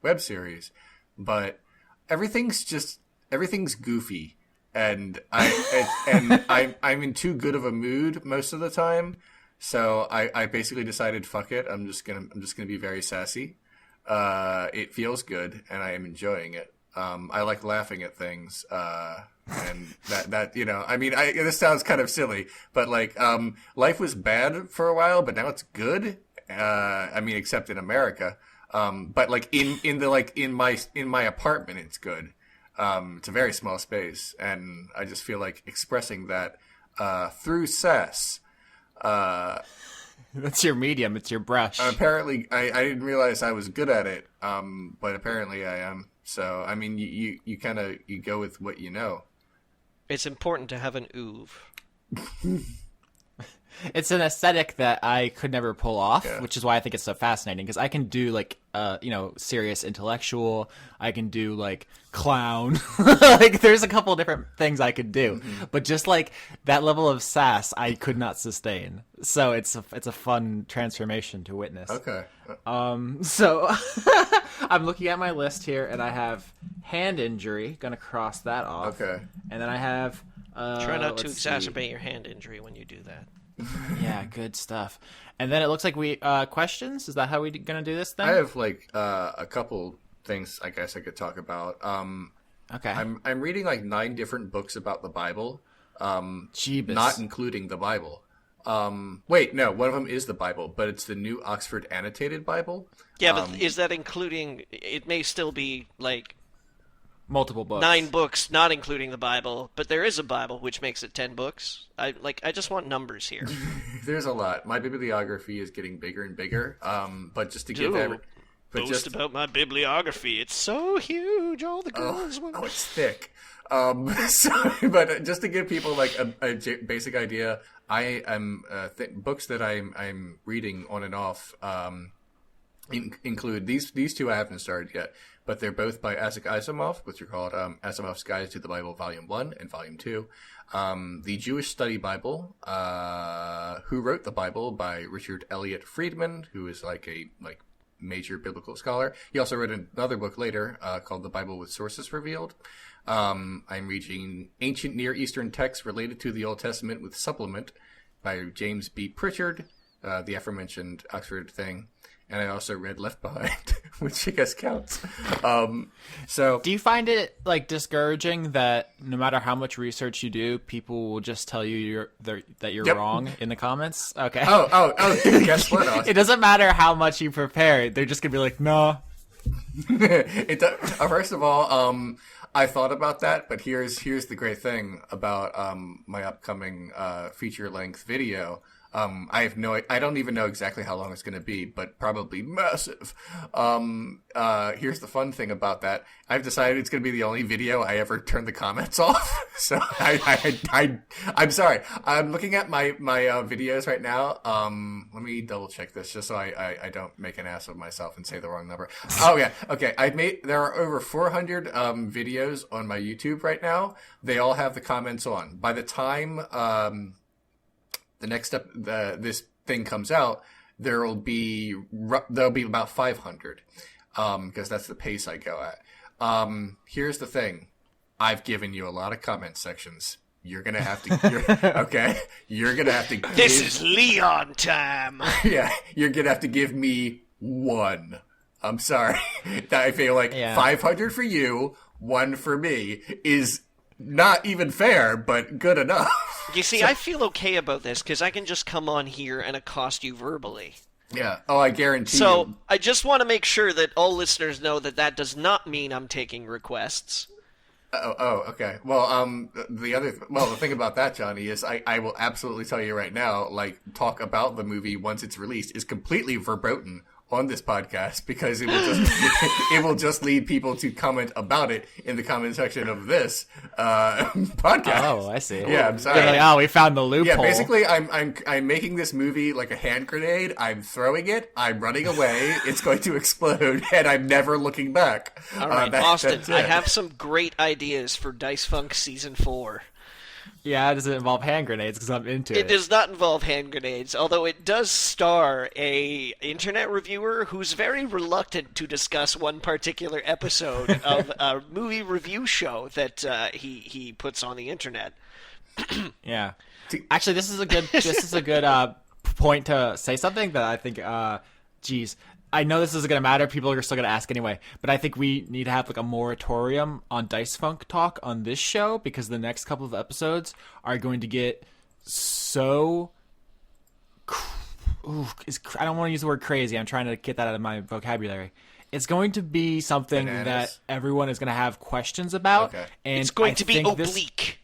web series. But everything's goofy. And I'm in too good of a mood most of the time. So I basically decided, fuck it. I'm just gonna be very sassy. It feels good and I am enjoying it. I like laughing at things. And this sounds kind of silly, but life was bad for a while, but now it's good. Except in America. But in my apartment, it's good. It's a very small space, and I just feel like expressing that, through sass. That's your medium. It's your brush. Apparently, I didn't realize I was good at it. But apparently I am. So, you go with what you know. It's important to have an oeuvre. It's an aesthetic that I could never pull off, which is why I think it's so fascinating. Because I can do serious intellectual. I can do clown. There's a couple different things I could do, but just that level of sass, I could not sustain. So it's a fun transformation to witness. Okay. So I'm looking at my list here, and I have hand injury. Gonna cross that off. Okay. And then I have. Try not to exacerbate your hand injury when you do that. Yeah, good stuff. And then it looks like we questions. Is that how we're gonna do this thing? I have a couple things I guess I could talk about. Okay. I'm reading 9 different books about the Bible. Jeebus. Not including the Bible. Wait, no, one of them is the Bible, but it's the New Oxford Annotated Bible. Yeah, but is that including? It may still be multiple books. 9 books, not including the Bible, but there is a Bible, which makes it 10 books. I just want numbers here. There's a lot. My bibliography is getting bigger and bigger. But just to give boast about my bibliography. It's so huge. All the girls. Oh, it's thick. But just to give people a basic idea, I am books that I'm reading on and off. Include these 2 I haven't started yet, but they're both by Isaac Asimov, which are called Asimov's Guide to the Bible, Volume 1 and Volume 2. The Jewish Study Bible, Who Wrote the Bible, by Richard Elliott Friedman, who is a major biblical scholar. He also wrote another book later called The Bible with Sources Revealed. I'm reading Ancient Near Eastern Texts Related to the Old Testament with Supplement by James B. Pritchard, the aforementioned Oxford thing. And I also read Left Behind, which I guess counts. So, do you find it discouraging that no matter how much research you do, people will just tell you that you're wrong in the comments? Okay. Oh! Guess what? It doesn't matter how much you prepare; they're just gonna be like, "No." First of all, I thought about that, but here's the great thing about my upcoming feature-length video. I don't even know exactly how long it's going to be, but probably massive. Here's the fun thing about that. I've decided it's going to be the only video I ever turn the comments off. So I'm sorry. I'm looking at my videos right now. Let me double check this just so I don't make an ass of myself and say the wrong number. Oh yeah. Okay. There are over 400, videos on my YouTube right now. They all have the comments on. By the time, the next step, this thing comes out, there'll be about 500, because that's the pace I go at. Here's the thing. I've given you a lot of comment sections. You're gonna have to, okay? You're gonna have to This is Leon time! Yeah, you're gonna have to give me 1. I'm sorry. I feel 500 for you, 1 for me is not even fair, but good enough. You see, I feel okay about this because I can just come on here and accost you verbally. Yeah. Oh, I guarantee you. So, I just want to make sure that all listeners know that does not mean I'm taking requests. Oh, okay. Well, the thing about that, Johnny, is I will absolutely tell you right now, talk about the movie once it's released is completely verboten on this podcast because it will just it will just lead people to comment about it in the comment section of this podcast. Oh, I see. Yeah, I'm sorry. They're like, we found the loophole. Yeah, basically, I'm making this movie like a hand grenade. I'm throwing it. I'm running away. It's going to explode, and I'm never looking back. All right, Austin, I have some great ideas for Dice Funk Season 4. Yeah, does it involve hand grenades? Because I'm into it. It does not involve hand grenades, although it does star a internet reviewer who's very reluctant to discuss one particular episode of a movie review show that he puts on the internet. Yeah. Actually, this is a good point to say something that I think. Geez, I know this isn't going to matter. People are still going to ask anyway. But I think we need to have like a moratorium on Dice Funk talk on this show because the next couple of episodes are going to get so. I don't want to use the word crazy. I'm trying to get that out of my vocabulary. It's going to be something that everyone is going to have questions about. Okay. And it's going to be oblique.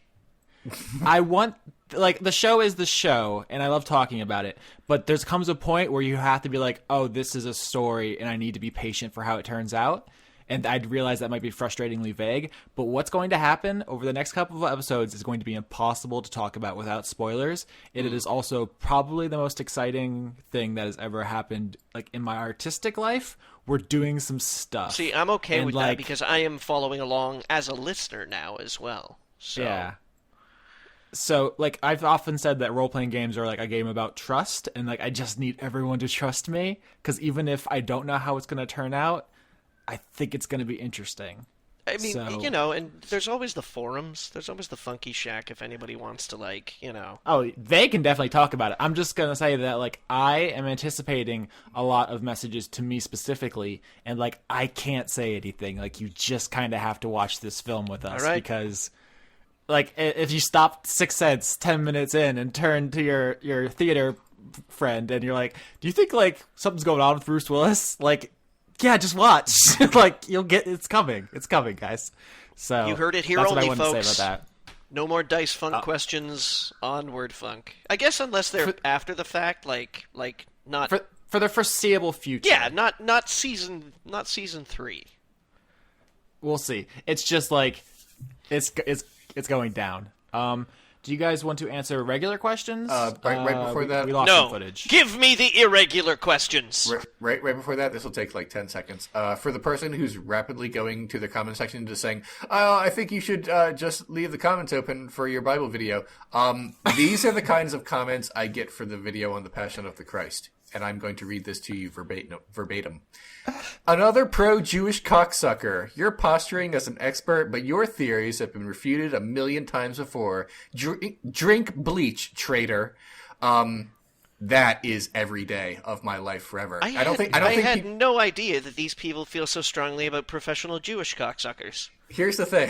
I want, like, the show is the show, and I love talking about it, but there comes a point where you have to be like, oh, this is a story, and I need to be patient for how it turns out, and I'd realize that might be frustratingly vague, but what's going to happen over the next couple of episodes is going to be impossible to talk about without spoilers, and it is also probably the most exciting thing that has ever happened, like, in my artistic life. We're doing some stuff. See, I'm okay with that because I am following along as a listener now as well. So. Yeah. So, like, I've often said that role-playing games are, like, a game about trust, and, like, I just need everyone to trust me, because even if I don't know how it's going to turn out, I think it's going to be interesting. I mean, and there's always the forums. There's always the Funky Shack if anybody wants to, like, Oh, they can definitely talk about it. I'm just going to say that, like, I am anticipating a lot of messages to me specifically, and, like, I can't say anything. Like, you just kind of have to watch this film with us, because... Like, if you stop 6 Cents 10 minutes in and turn to your theater friend and you're like, do you think, like, something's going on with Bruce Willis? Like, yeah, just watch. Like, you'll get, it's coming. It's coming, guys. So, you heard it here that's only, what I wanted folks. to say about that. No more Dice Funk questions on Word Funk. I guess unless they're after the fact, like not... For the foreseeable future. Yeah, not season 3. We'll see. It's just, like, it's going down. Do you guys want to answer regular questions? Right before that, we lost some footage. Give me the irregular questions. Right before that, this will take like 10 seconds. For the person who's rapidly going to the comment section to saying, I think you should just leave the comments open for your Bible video. These are the kinds of comments I get for the video on the Passion of the Christ. And I'm going to read this to you verbatim. Another pro-Jewish cocksucker. You're posturing as an expert, but your theories have been refuted a million times before. Drink bleach, traitor. That is every day of my life forever. I had no idea that these people feel so strongly about professional Jewish cocksuckers. Here's the thing.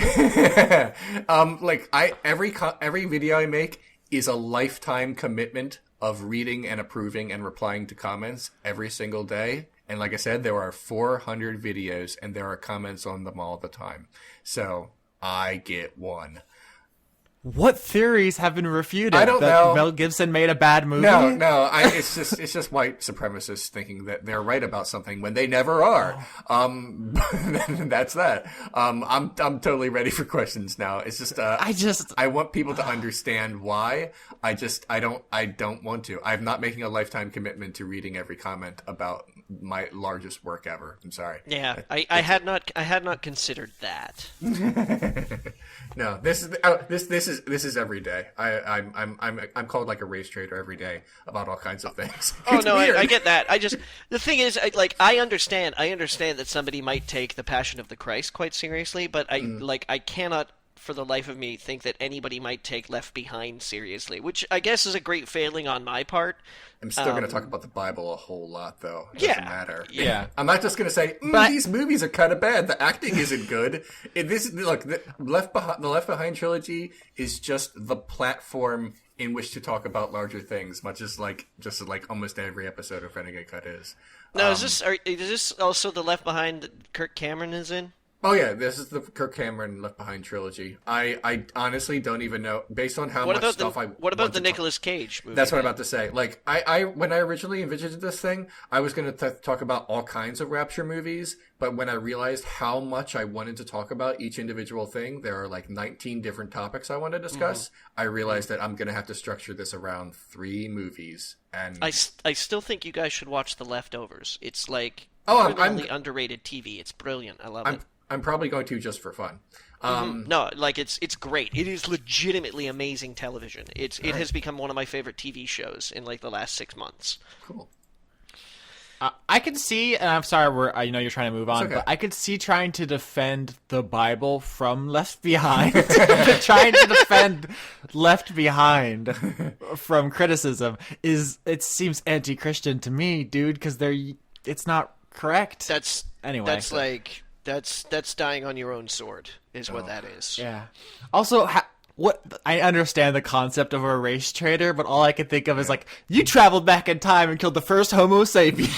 Every video I make is a lifetime commitment of reading and approving and replying to comments every single day. And like I said, there are 400 videos and there are comments on them all the time. So I get one. What theories have been refuted? I don't know. Mel Gibson made a bad movie? No. It's just white supremacists thinking that they're right about something when they never are. That's that. I'm totally ready for questions now. It's just I want people to understand why. I don't want to. I'm not making a lifetime commitment to reading every comment about my largest work ever. I'm sorry. Yeah, I had not considered that. No, this is every day. I'm called like a race trader every day about all kinds of things. Oh no, I get that. The thing is, I understand that somebody might take the Passion of the Christ quite seriously, but I cannot for the life of me think that anybody might take Left Behind seriously, which I guess is a great failing on my part. I'm still going to talk about the Bible a whole lot, though. It doesn't matter. Yeah. I'm not just going to say, these movies are kind of bad. The acting isn't good. The Left Behind trilogy is just the platform in which to talk about larger things, much as just like almost every episode of Renegade Cut is. Now, is this also the Left Behind that Kirk Cameron is in? Oh yeah, this is the Kirk Cameron Left Behind trilogy. I honestly don't even know, based on how much stuff What about the Nicolas Cage movie? That's what I'm about to say. Like, I when I originally envisioned this thing, I was going to talk about all kinds of Rapture movies, but when I realized how much I wanted to talk about each individual thing, there are like 19 different topics I want to discuss, I realized that I'm going to have to structure this around 3 movies. And I still think you guys should watch The Leftovers. It's like really underrated TV. It's brilliant. I love it. I'm probably going to just for fun. No, like it's great. It is legitimately amazing television. It has become one of my favorite TV shows in like the last 6 months. Cool. I can see, and I'm sorry, I know you're trying to move on, but I could see trying to defend the Bible from Left Behind, trying to defend Left Behind from criticism it seems anti-Christian to me, dude, because it's not correct. That's dying on your own sword, is what that is. Yeah. Also, I understand the concept of a race traitor, but all I can think of is like, you traveled back in time and killed the first Homo sapien,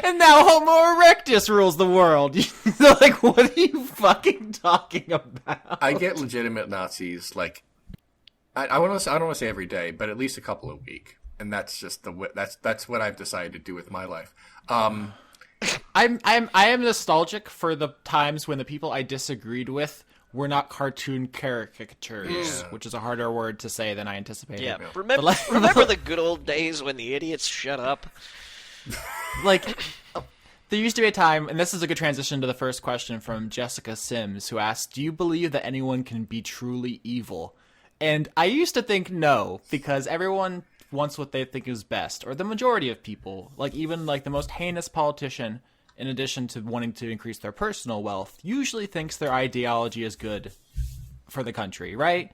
and now Homo erectus rules the world. Like, what are you fucking talking about? I get legitimate Nazis. Like, I don't want to say every day, but at least a couple a week, and that's just that's what I've decided to do with my life. I am nostalgic for the times when the people I disagreed with were not cartoon caricatures, which is a harder word to say than I anticipated. Yeah, remember the good old days when the idiots shut up? Like, there used to be a time, and this is a good transition to the first question from Jessica Sims, who asked, do you believe that anyone can be truly evil? And I used to think no, because everyone wants what they think is best, or the majority of people, like even like the most heinous politician, in addition to wanting to increase their personal wealth, usually thinks their ideology is good for the country, right?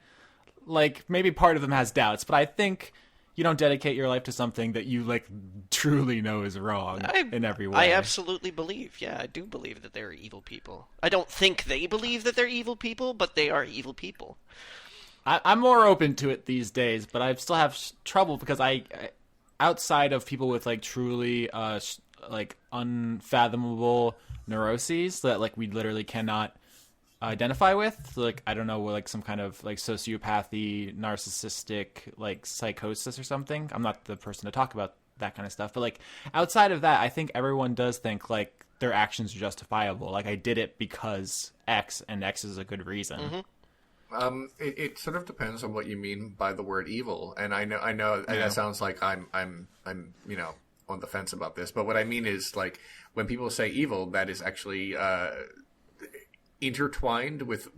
Like, maybe part of them has doubts, but I think you don't dedicate your life to something that you like truly know is wrong in every way. I absolutely believe. Yeah, I do believe that they're evil people. I don't think they believe that they're evil people, but they are evil people. I'm more open to it these days, but I still have trouble because I outside of people with like truly like unfathomable neuroses that like we literally cannot identify with, like I don't know, like some kind of like sociopathy, narcissistic like psychosis or something. I'm not the person to talk about that kind of stuff, but like outside of that, I think everyone does think like their actions are justifiable. Like I did it because X, and X is a good reason. It sort of depends on what you mean by the word evil, and I know that sounds like I'm you know on the fence about this, but what I mean is like when people say evil, that is actually intertwined with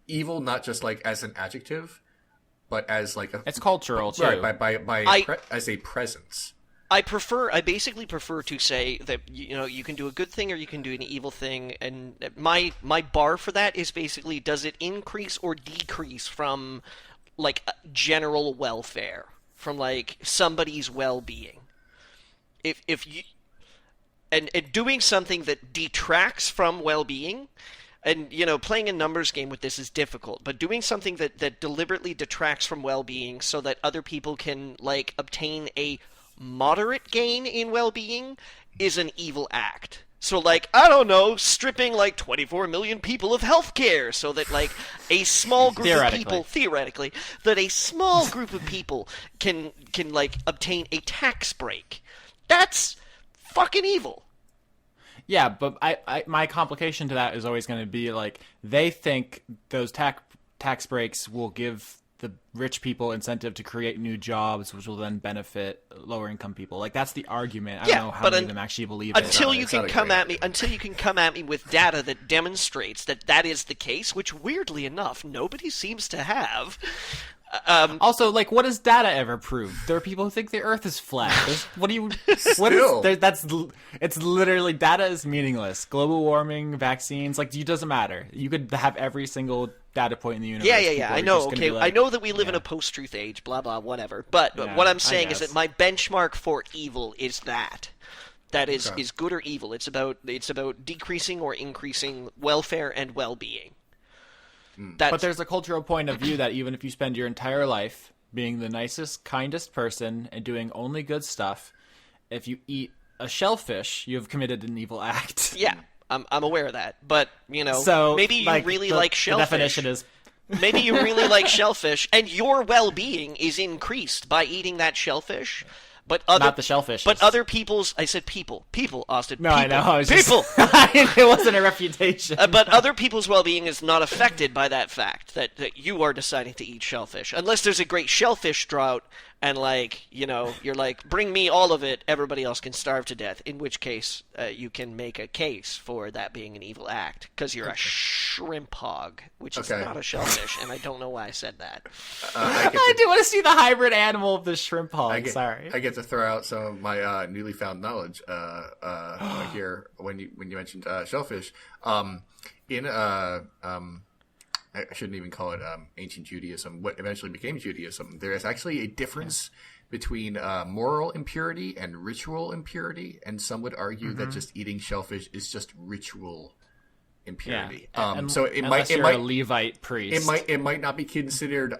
evil, not just like as an adjective, but as like it's cultural too, right, as a presence. I basically prefer to say that, you know, you can do a good thing or you can do an evil thing, and my bar for that is basically, does it increase or decrease from, like, general welfare, from, like, somebody's well-being? If you... And doing something that detracts from well-being, and, you know, playing a numbers game with this is difficult, but doing something that deliberately detracts from well-being so that other people can, like, obtain a moderate gain in well-being is an evil act. So, like, I don't know, stripping, like, 24 million people of healthcare so that, like, a small group of people, theoretically, that a small group of people can like, obtain a tax break. That's fucking evil. Yeah, but my complication to that is always going to be, like, they think those tax breaks will give the rich people incentive to create new jobs, which will then benefit lower income people. Like, that's the argument. I don't know how many of them actually believe it. Until you can come at me with data that demonstrates that is the case, which weirdly enough nobody seems to have. Also, like, what does data ever prove? There are people who think the Earth is flat. It's literally, data is meaningless. Global warming, vaccines, like, it doesn't matter. You could have every single data point in the universe. Yeah. I know. Okay, like, I know that we live in a post-truth age. Blah blah. Whatever. But what I'm saying is that my benchmark for evil is that. That is good or evil. It's about decreasing or increasing welfare and well-being. But there's a cultural point of view that even if you spend your entire life being the nicest, kindest person and doing only good stuff, if you eat a shellfish, you have committed an evil act. Yeah. I'm aware of that. But, So maybe you really like shellfish. The definition is... Maybe you really like shellfish, and your well-being is increased by eating that shellfish. But not the shellfish. But other people's... I said people, Austin. No, people, I know. I was people! It wasn't a refutation. But other people's well-being is not affected by that fact, that you are deciding to eat shellfish. Unless there's a great shellfish drought, and, you're like, bring me all of it, everybody else can starve to death, in which case you can make a case for that being an evil act, because you're a shrimp hog, which is not a shellfish, and I don't know why I said that. I do want to see the hybrid animal of the shrimp hog, sorry. I get to throw out some of my newly found knowledge here when you mentioned shellfish. I shouldn't even call it ancient Judaism, what eventually became Judaism. There is actually a difference between moral impurity and ritual impurity, and some would argue that just eating shellfish is just ritual impurity. So it might a Levite priest. It might not be considered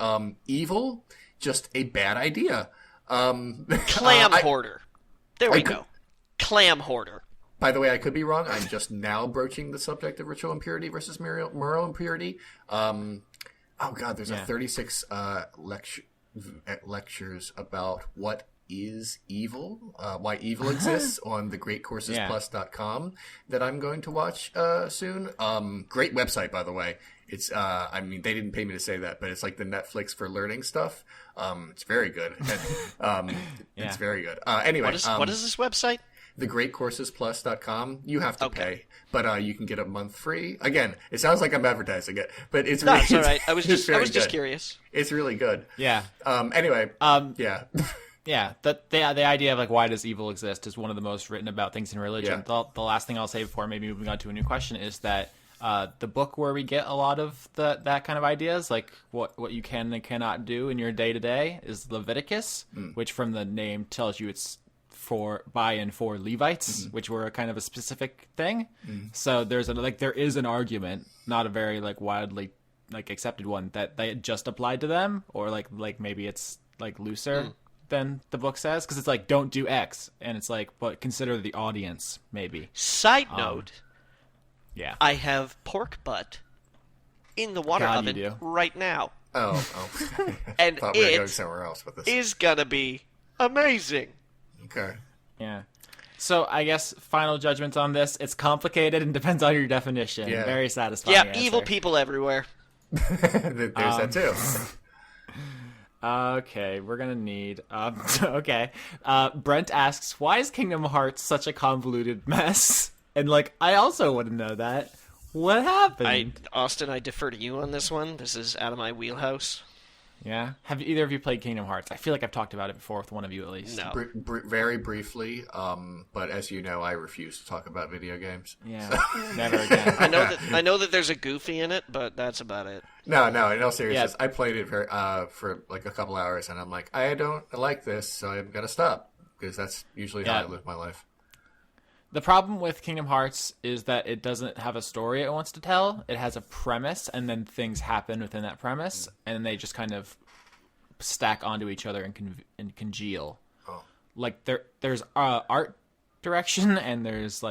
evil, just a bad idea. Clam hoarder. There we go. Clam hoarder. By the way, I could be wrong. I'm just now broaching the subject of ritual impurity versus moral impurity. There's a 36 lectures about what is evil, why evil exists on the greatcoursesplus.com that I'm going to watch soon. Great website, by the way. It's they didn't pay me to say that, but it's like the Netflix for learning stuff. It's very good. And, it's very good. Anyway, what is this website? thegreatcoursesplus.com. You have to pay, but you can get a month free. Again, it sounds like I'm advertising it, but it's really, it's all right. I was just curious. It's really good. Yeah. Anyway. Yeah. Yeah. The idea of why does evil exist is one of the most written about things in religion. Yeah. The last thing I'll say before maybe moving on to a new question is that the book where we get a lot of that kind of ideas, like what you can and cannot do in your day to day, is Leviticus, which from the name tells you it's by and for Levites, which were a kind of a specific thing. So there is an argument, not a very widely accepted one, that they just applied to them, or maybe it's looser than the book says, because it's don't do X, and it's but consider the audience maybe. Side note, yeah, I have pork butt in the water oven right now. Oh. And thought we were going somewhere else with this. Is gonna be amazing. Okay. Yeah. So I guess final judgments on this. It's complicated and depends on your definition. Yeah. Very satisfying. Yeah, answer. Evil people everywhere. There's that too. Okay, we're gonna need. Okay. Brent asks, "Why is Kingdom Hearts such a convoluted mess?" And I also want to know that. What happened? Austin, I defer to you on this one. This is out of my wheelhouse. Yeah. Have either of you played Kingdom Hearts? I feel like I've talked about it before with one of you at least. No. Very briefly, but as you know, I refuse to talk about video games. Yeah, so. Never again. I know that there's a Goofy in it, but that's about it. No, in all seriousness, I played it for a couple hours, and I'm like, I don't like this, so I'm gonna stop, because that's usually how I live my life. The problem with Kingdom Hearts is that it doesn't have a story it wants to tell. It has a premise, and then things happen within that premise, and they just kind of stack onto each other and congeal. Oh. There's art direction, and there's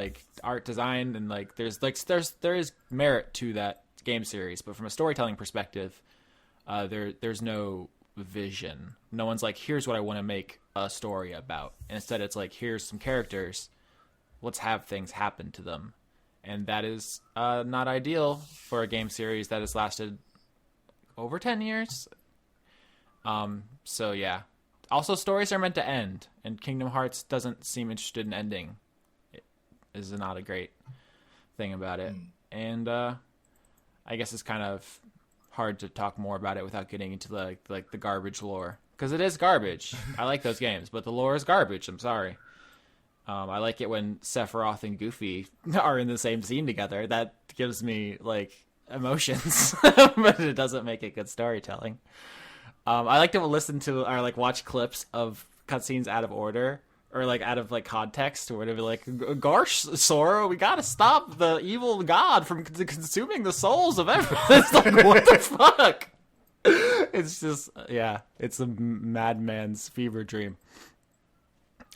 art design, and there is merit to that game series, but from a storytelling perspective, there's no vision. No one's here's what I want to make a story about. And instead, it's here's some characters. Let's have things happen to them. And that is not ideal for a game series that has lasted over 10 years. So, yeah. Also, stories are meant to end. And Kingdom Hearts doesn't seem interested in ending. It is not a great thing about it. And I guess it's kind of hard to talk more about it without getting into the garbage lore. Because it is garbage. I like those games, but the lore is garbage. I'm sorry. I like it when Sephiroth and Goofy are in the same scene together. That gives me emotions, but it doesn't make it good storytelling. I like to listen to or watch clips of cutscenes out of order or out of context, or whatever. Gosh, Sora, we gotta stop the evil god from consuming the souls of everyone. It's what the fuck? It's just it's a madman's fever dream.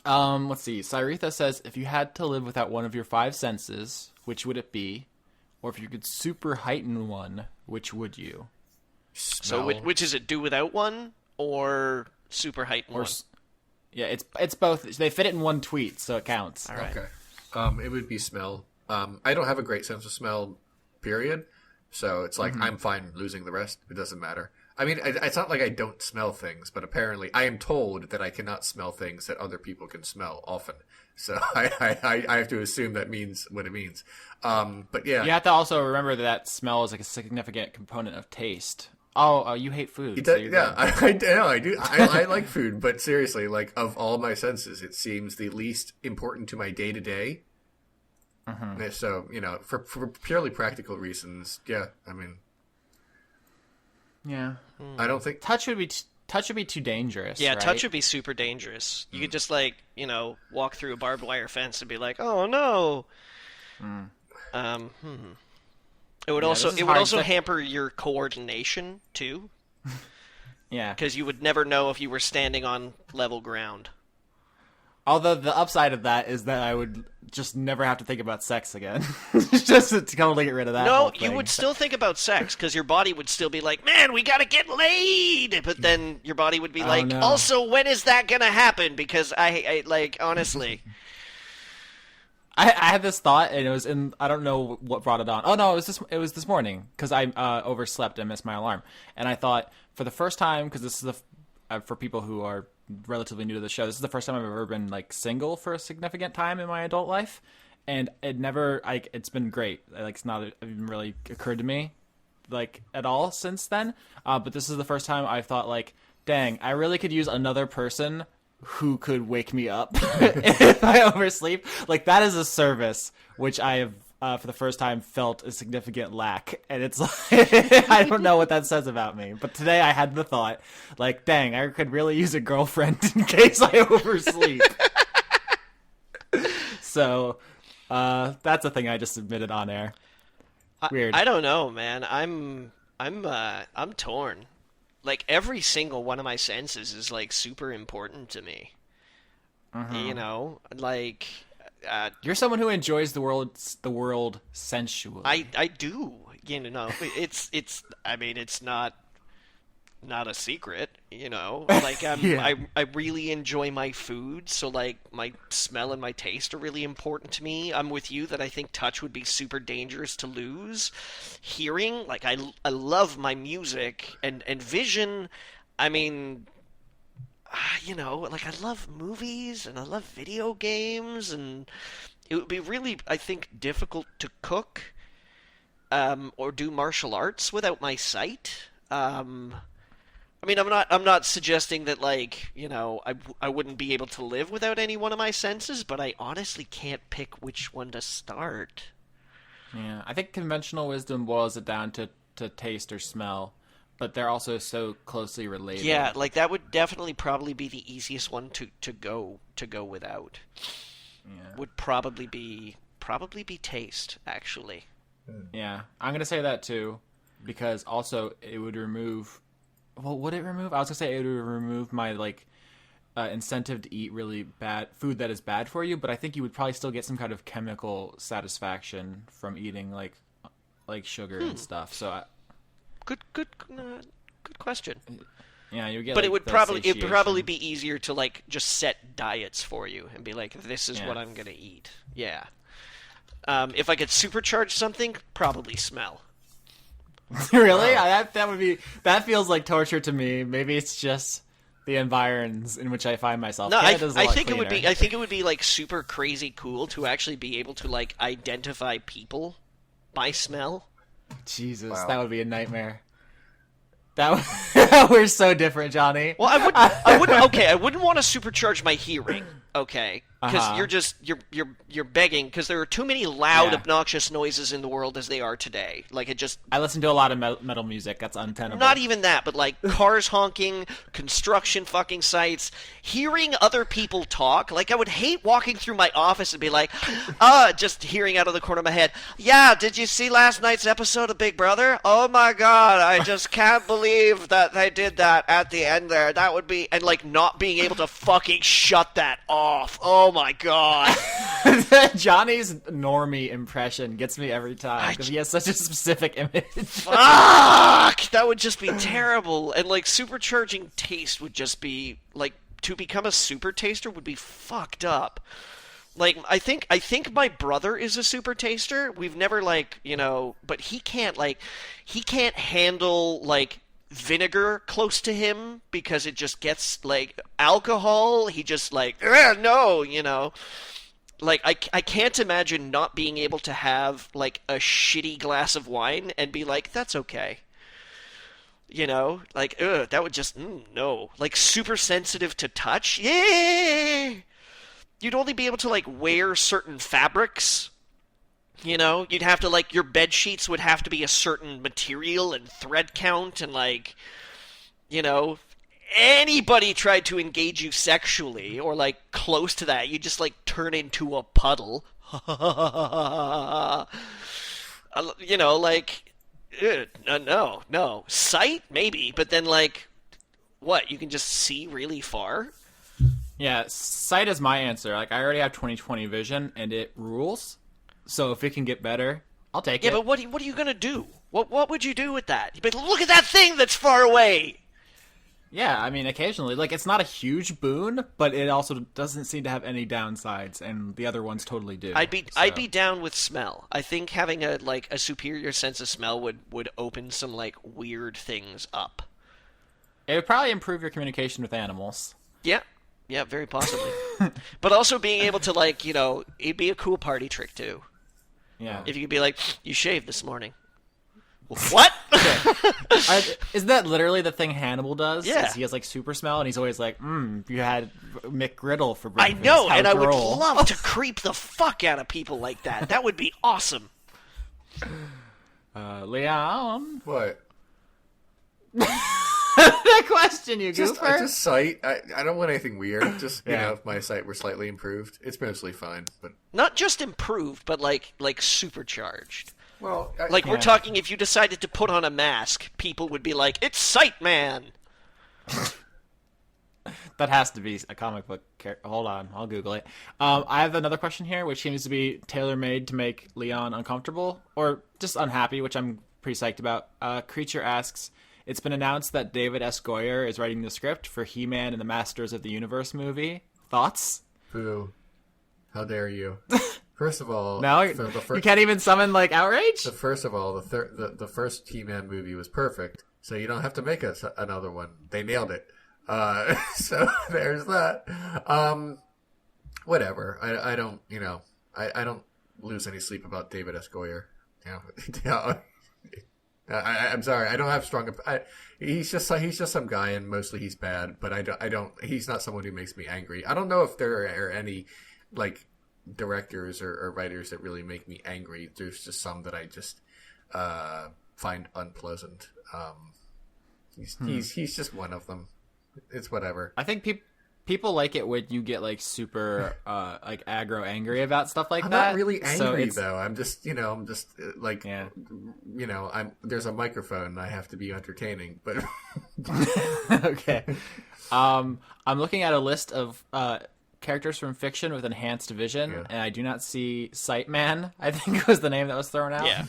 Let's see. Cyretha says, if you had to live without one of your 5 senses, which would it be? Or if you could super heighten one, which would you? So which is it? Do without one or super heighten one? Yeah, it's both. They fit it in one tweet, so it counts. All right. Okay. It would be smell. I don't have a great sense of smell, period. So it's like I'm fine losing the rest. It doesn't matter. I mean, it's not like I don't smell things, but apparently I am told that I cannot smell things that other people can smell often. So I have to assume that means what it means. But yeah. You have to also remember that smell is like a significant component of taste. Oh, you hate food. I do. I like food, but seriously, like of all my senses, it seems the least important to my day to day. So, for purely practical reasons, yeah, I mean. Yeah. I don't think touch would be too dangerous. Yeah, right? touch would be super dangerous. You could just walk through a barbed wire fence and be like, "Oh no." It would also hamper your coordination too. Yeah, because you would never know if you were standing on level ground. Although the upside of that is that I would just never have to think about sex again. Just to totally get rid of that. No, you would still think about sex because your body would still be like, man, we gotta get laid. But then your body would be like, no. Also, when is that gonna happen? Because I honestly. I had this thought, and it was I don't know what brought it on. Oh no, it was this morning because I overslept and missed my alarm, and I thought for the first time, because this is for people who are relatively new to the show, this is the first time I've ever been like single for a significant time in my adult life, and it's been great. It's not even really occurred to me like at all since then. But this is the first time I thought like, dang, I really could use another person who could wake me up if I oversleep. Like that is a service which I have for the first time felt a significant lack, and it's like I don't know what that says about me, but today I had the thought like, dang, I could really use a girlfriend in case I oversleep. So that's a thing I just admitted on air. Weird. I don't know, man. I'm torn. Like every single one of my senses is like super important to me. Like you're someone who enjoys the world sensually. I do. It's I mean, it's not a secret, Like Yeah. I really enjoy my food, so like my smell and my taste are really important to me. I'm with you that I think touch would be super dangerous to lose. Hearing, like I love my music and vision. I mean, like I love movies and I love video games, and it would be really, I think, difficult to cook or do martial arts without my sight. I mean, I'm not suggesting that like, I wouldn't be able to live without any one of my senses, but I honestly can't pick which one to start. Yeah, I think conventional wisdom boils it down to taste or smell, but they're also so closely related. Yeah, like that would definitely probably be the easiest one to go without. Yeah. Would probably be taste, actually. Yeah, I'm gonna say that too, because also it would remove. Well, would it remove? I was gonna say it would remove my incentive to eat really bad food that is bad for you, but I think you would probably still get some kind of chemical satisfaction from eating like sugar and stuff. So Good question. Yeah, you get. But like, it would satiation. probably be easier to like just set diets for you and be like, this is what I'm gonna eat. Yeah. If I could supercharge something, probably smell. Really? That feels like torture to me. Maybe it's just the environs in which I find myself. No, I think cleaner. it would be like super crazy cool to actually be able to like identify people by smell. Jesus, Wow. That would be a nightmare. That we're so different, Johnny. Well, I wouldn't. Okay, I wouldn't want to supercharge my hearing. Okay, because you're begging, because there are too many loud, obnoxious noises in the world as they are today. Like it just. I listen to a lot of metal music. That's untenable. Not even that, but like cars honking, construction fucking sites, hearing other people talk. Like I would hate walking through my office and be like, just hearing out of the corner of my head. Yeah, did you see last night's episode of Big Brother? Oh my god, I just can't believe that they did that at the end there. That would be, and like not being able to fucking shut that off. Oh Oh my god. Johnny's normie impression gets me every time because he has such a specific image. Fuck! That would just be terrible. And like supercharging taste would just be like, to become a super taster would be fucked up. Like I think my brother is a super taster. We've never like, but he can't handle like vinegar close to him because it just gets like alcohol. He just like, no. Like, I can't imagine not being able to have, like, a shitty glass of wine and be like, that's okay. Like, that would just, no. Like, super sensitive to touch? Yeah! You'd only be able to, like, wear certain fabrics. You'd have to, like, your bed sheets would have to be a certain material and thread count and, like, anybody tried to engage you sexually or like close to that, you just like turn into a puddle. Like no sight maybe, but then like what, you can just see really far. Yeah, sight is my answer. Like I already have 20/20 vision and it rules, so if it can get better, I'll take it. Yeah, but what are you gonna do? What would you do with that? You'd be like, look at that thing that's far away. Yeah, I mean, occasionally. Like, it's not a huge boon, but it also doesn't seem to have any downsides, and the other ones totally do. I'd be down with smell. I think having a superior sense of smell would open some, like, weird things up. It would probably improve your communication with animals. Yeah, very possibly. But also being able to, like, it'd be a cool party trick, too. Yeah. If you could be like, you shaved this morning. What? Isn't that literally the thing Hannibal does? Yeah. He has like super smell, and he's always like, you had McGriddle for breakfast. I know, and I would droll." love to creep the fuck out of people like that. That would be awesome. Leon? What? The question, you goofer. Just sight. I don't want anything weird. Just, if my sight were slightly improved. It's mostly fine, but... Not just improved, but like supercharged. Well, we're talking, if you decided to put on a mask, people would be like, it's Sight Man! That has to be a comic book character. Hold on, I'll Google it. I have another question here, which seems to be tailor-made to make Leon uncomfortable, or just unhappy, which I'm pretty psyched about. Creature asks, it's been announced that David S. Goyer is writing the script for He-Man and the Masters of the Universe movie. Thoughts? Boo. How dare you. First of all, no, you can't even summon like outrage. First of all, the first He-Man movie was perfect, so you don't have to make another one. They nailed it. So there's that. Whatever. I don't. I don't lose any sleep about David S. Goyer. I'm sorry. I don't have strong. He's just some guy, and mostly he's bad. But I don't. He's not someone who makes me angry. I don't know if there are any like directors or writers that really make me angry. There's just some that I just find unpleasant. He's just one of them. It's whatever. I think people like it when you get like super like aggro angry about stuff like I'm that. not really angry so though. I'm just like there's a microphone and I have to be entertaining. But okay. I'm looking at a list of characters from fiction with enhanced vision, and I do not see Sight Man, I think was the name that was thrown out. Yeah.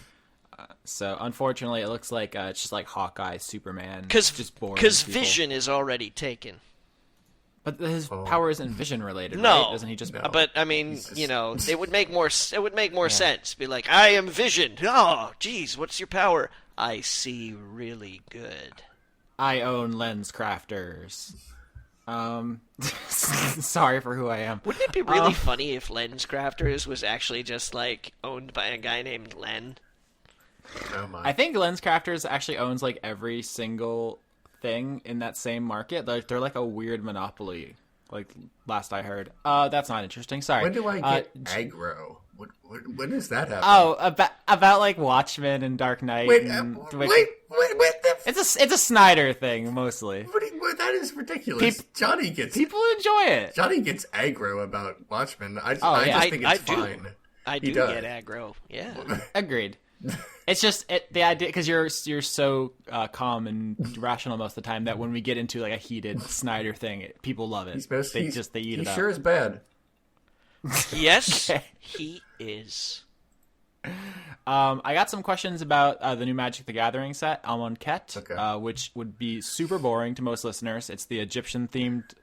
So unfortunately, it looks like it's just like Hawkeye, Superman. Because Because vision is already taken. But his power isn't vision related, no, right? Doesn't he just? No. But I mean, it would make more. It would make more sense. Be like, I am vision. Oh, geez, what's your power? I see really good. I own lens crafters. Sorry for who I am. Wouldn't it be really funny if Lens Crafters was actually just like owned by a guy named Len? Oh my. I think Lens Crafters actually owns like every single thing in that same market. They're like a weird monopoly. Like last I heard. That's not interesting. Sorry. When do I get aggro? When does that happen? Oh, about like Watchmen and Dark Knight. Wait. It's a Snyder thing mostly. That is ridiculous. People enjoy it. Johnny gets aggro about Watchmen. I just think it's fine. I do get aggro. Yeah. Agreed. It's just the idea because you're so calm and rational most of the time that when we get into like a heated Snyder thing, people love it. They eat it up. He sure is bad. Yes, he is. I got some questions about the new Magic the Gathering set, Amonkhet, Okay. which would be super boring to most listeners. It's the Egyptian-themed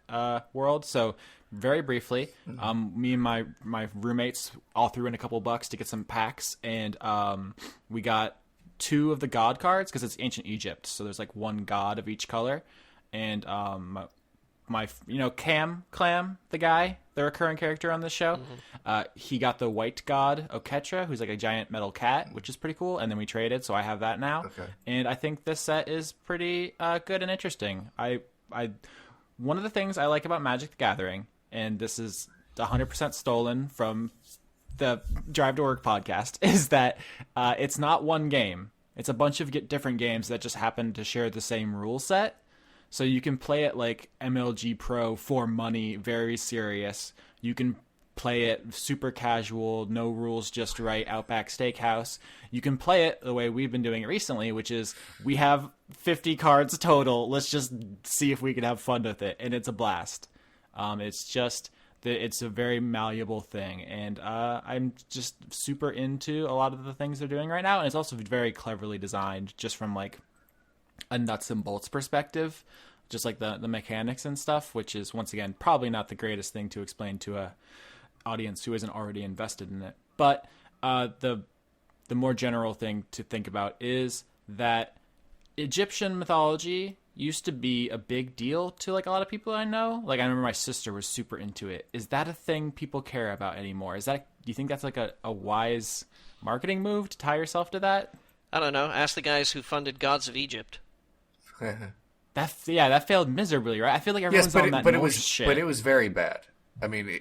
world, so very briefly, me and my roommates all threw in a couple bucks to get some packs, and we got 2 of the god cards because it's ancient Egypt, so there's like 1 god of each color, and my Clam, the guy, the recurring character on this show, he got the white god Oketra, who's like a giant metal cat, which is pretty cool, and then we traded, so I have that now. Okay. And I think this set is pretty good and interesting. I one of the things I like about Magic the Gathering, and this is 100% stolen from the Drive to Work podcast, is that it's not one game. It's a bunch of different games that just happen to share the same rule set. So you can play it like MLG Pro for money, very serious. You can play it super casual, no rules, just right, Outback Steakhouse. You can play it the way we've been doing it recently, which is we have 50 cards total. Let's just see if we can have fun with it. And it's a blast. It's a very malleable thing. And I'm just super into a lot of the things they're doing right now. And it's also very cleverly designed just from like a nuts and bolts perspective, just like the mechanics and stuff, which is once again probably not the greatest thing to explain to a audience who isn't already invested in it. But the more general thing to think about is that Egyptian mythology used to be a big deal to like a lot of people I know. Like I remember my sister was super into it. Is that a thing people care about anymore? Do you think that's like a wise marketing move to tie yourself to that? I don't know. Ask the guys who funded Gods of Egypt. That failed miserably, right? I feel like everyone's on that Norse shit. But it was very bad. I mean,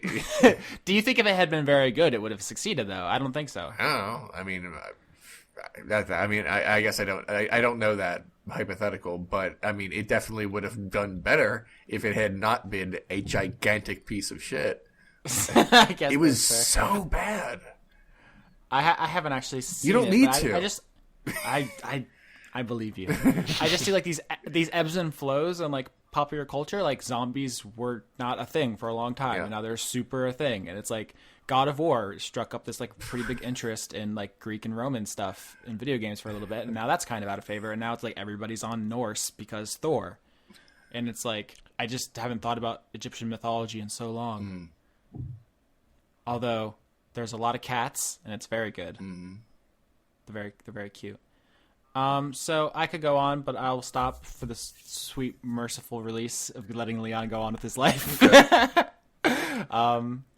do you think if it had been very good, it would have succeeded? Though I don't think so. I don't know. I mean, I guess I don't know that hypothetical, but I mean, it definitely would have done better if it had not been a gigantic piece of shit. I guess it was so bad. I haven't actually seen it. You don't need to. I believe you. I just see like these ebbs and flows in like popular culture. Like zombies were not a thing for a long time, and now they're super a thing. And it's like God of War struck up this like pretty big interest in like Greek and Roman stuff in video games for a little bit, and now that's kind of out of favor. And now it's like everybody's on Norse because Thor, and it's like I just haven't thought about Egyptian mythology in so long. Although there's a lot of cats, and it's very good. They're very cute. So I could go on, but I'll stop for this sweet, merciful release of letting Leon go on with his life. Do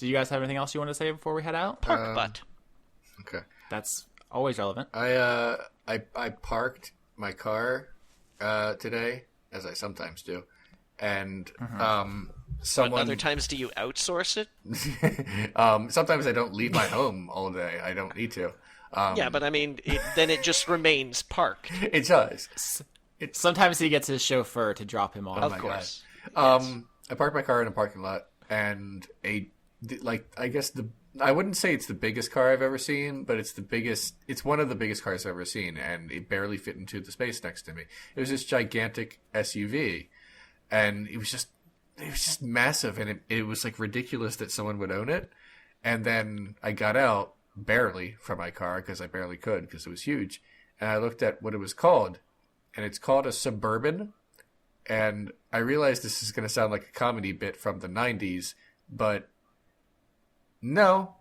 you guys have anything else you want to say before we head out? Park butt. Okay. That's always relevant. I parked my car today, as I sometimes do, and someone. Other times, do you outsource it? Sometimes I don't leave my home all day. I don't need to. Yeah, but I mean, then it just remains parked. It does. Sometimes he gets his chauffeur to drop him off. Of course. I parked my car in a parking lot, and I wouldn't say it's the biggest car I've ever seen, but it's one of the biggest cars I've ever seen, and it barely fit into the space next to me. It was this gigantic SUV, and it was just massive, and it was like ridiculous that someone would own it. And then I got out barely from my car because I barely could because it was huge, and I looked at what it was called, and it's called a Suburban. And I realize this is going to sound like a comedy bit from the 90s, but no,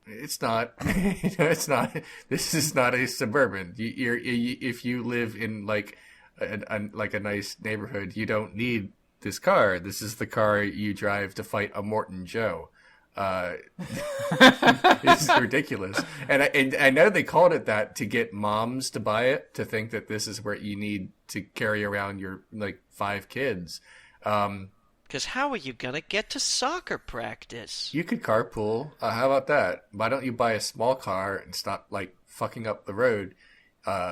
it's not. It's not. This is not a Suburban. If you live in like a nice neighborhood, you don't need this car. This is the car you drive to fight a Morton Joe. It's ridiculous, and I know they called it that to get moms to buy it, to think that this is where you need to carry around your like 5 kids. Because how are you gonna get to soccer practice? You could carpool. How about that? Why don't you buy a small car and stop like fucking up the road?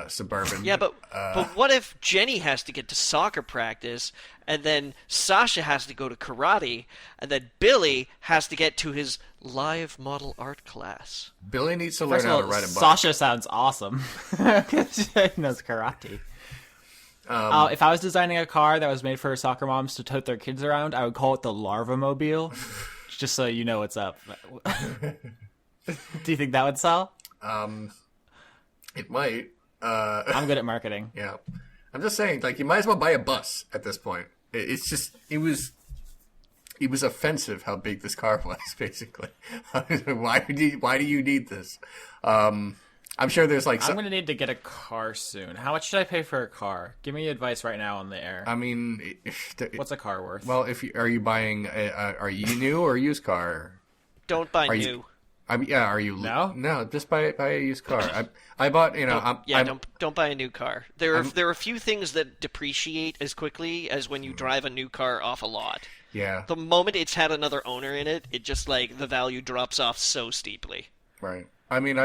Suburban. Yeah, but what if Jenny has to get to soccer practice, and then Sasha has to go to karate, and then Billy has to get to his live model art class? Billy needs to learn how to ride a bike. Sasha sounds awesome. He knows karate. If I was designing a car that was made for soccer moms to tote their kids around, I would call it the Larva Mobile. just so you know what's up. Do you think that would sell? It might. I'm good at marketing. Yeah. I'm just saying, like, you might as well buy a bus at this point. It's just, it was offensive how big this car was, basically. Why do you need this? I'm sure there's like... I'm going to need to get a car soon. How much should I pay for a car? Give me advice right now on the air. I mean... What's a car worth? Well, are you buying... are you new or a used car? Don't buy new. Are you... No? No, just buy a used car. I bought, don't buy a new car. There are a few things that depreciate as quickly as when you drive a new car off a lot. Yeah. The moment it's had another owner in it, it just, like, the value drops off so steeply. Right. I mean,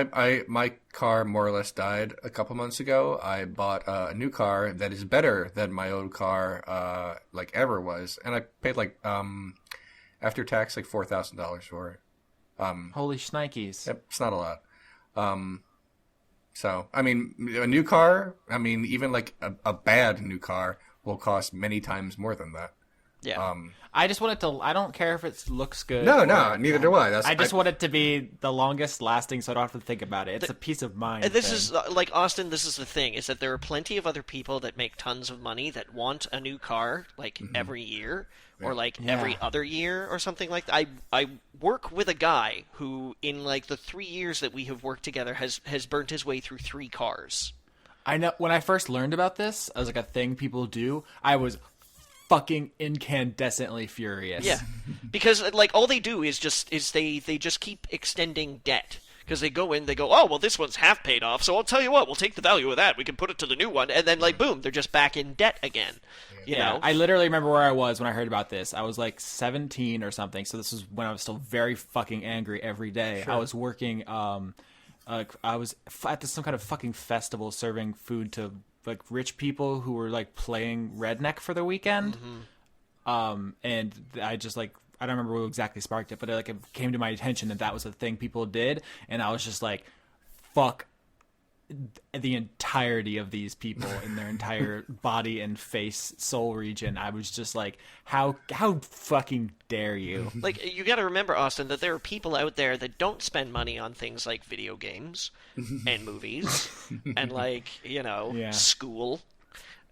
my car more or less died a couple months ago. I bought a new car that is better than my old car, like ever was, and I paid like after tax like $4,000 for it. Holy shnikes! Yep, it's not a lot. So I mean, a new car. I mean, even like a bad new car will cost many times more than that. Yeah. I just want it to. I don't care if it looks good. No, neither do I. I just want it to be the longest lasting, so I don't have to think about it. It's a peace of mind. And this is like Austin. This is the thing: is that there are plenty of other people that make tons of money that want a new car like every year or like every other year or something like that. I work with a guy who, in like the 3 years that we have worked together, has burnt his way through 3 cars. I know. When I first learned about this as like a thing people do, I was fucking incandescently furious. Yeah, because like all they do is they just keep extending debt. Because they go in, they go, oh, well, this one's half paid off, so I'll tell you what, we'll take the value of that, we can put it to the new one, and then, like, boom, they're just back in debt again. You know? I literally remember where I was when I heard about this. I was, like, 17 or something, so this was when I was still very fucking angry every day. Sure. I was working, I was at some kind of fucking festival serving food to, like, rich people who were, like, playing Redneck for the weekend. And I just, like... I don't remember what exactly sparked it, but it came to my attention that was the thing people did, and I was just like, fuck the entirety of these people in their entire body and face soul region. I was just like, how fucking dare you? Like, you gotta remember, Austin, that there are people out there that don't spend money on things like video games and movies and, like, school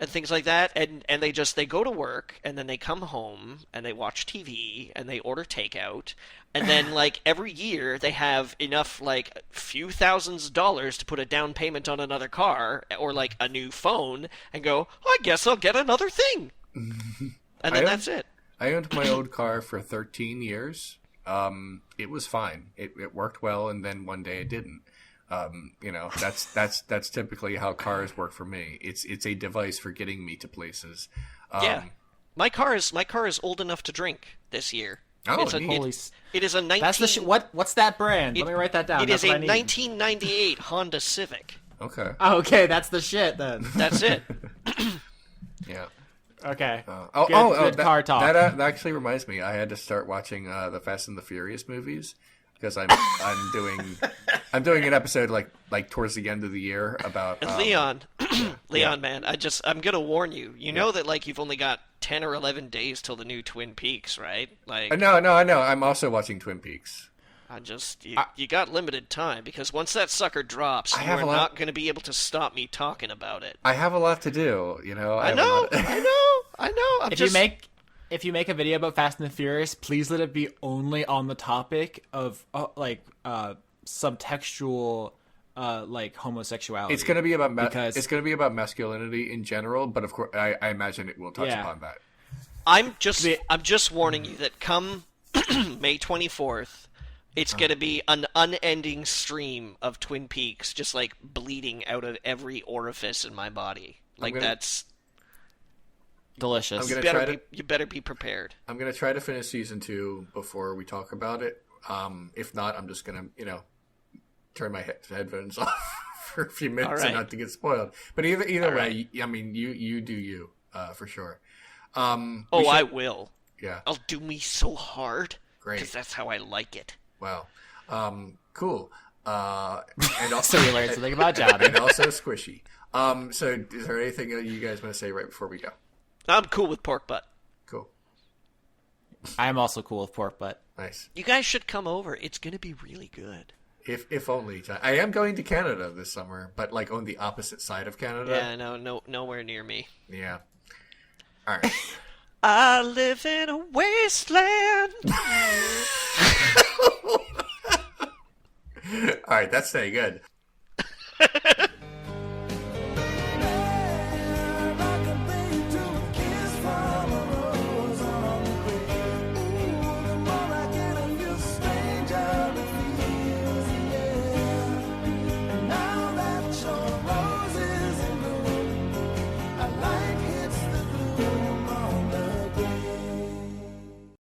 and things like that, and they go to work, and then they come home, and they watch TV, and they order takeout, and then, like, every year, they have enough, like, few thousands of dollars to put a down payment on another car, or, like, a new phone, and go, I guess I'll get another thing. And then that's it. I owned my old car for 13 years. It was fine. It worked well, and then one day it didn't. That's typically how cars work for me. It's a device for getting me to places. My car is old enough to drink this year. Oh, it is a 19. That's the what's that brand? Let me write that down. It is a 1998 Honda Civic. Okay. Oh, okay, that's the shit then. That's it. Yeah. Okay. Good car talk. That actually reminds me. I had to start watching the Fast and the Furious movies. Because I'm doing an episode like towards the end of the year about Leon, man, I'm gonna warn you. You know that like you've only got 10 or 11 days till the new Twin Peaks, right? Like no, I know. I'm also watching Twin Peaks. You got limited time because once that sucker drops, you are not going to be able to stop me talking about it. I have a lot to do, I know. If you make a video about Fast and the Furious, please let it be only on the topic of subtextual like homosexuality. It's going to be about it's going to be about masculinity in general, but of course I imagine it will touch upon that. I'm just warning you that come May 24th, it's going to be an unending stream of Twin Peaks just like bleeding out of every orifice in my body. Like that's delicious. You better be prepared. I'm going to try to finish season 2 before we talk about it. If not, I'm just going to, turn my headphones off for a few minutes and not to get spoiled. But either way, I mean, you do you, for sure. I will. Yeah. I'll do me so hard. Great. Because that's how I like it. Wow. Cool. And also, you learned something about Johnny. And also squishy. So is there anything you guys want to say right before we go? I'm cool with pork butt. Cool. I am also cool with pork butt. Nice. You guys should come over. It's going to be really good. If only. I am going to Canada this summer, but like on the opposite side of Canada. Yeah, no, nowhere near me. Yeah. All right. I live in a wasteland. All right, that's staying good.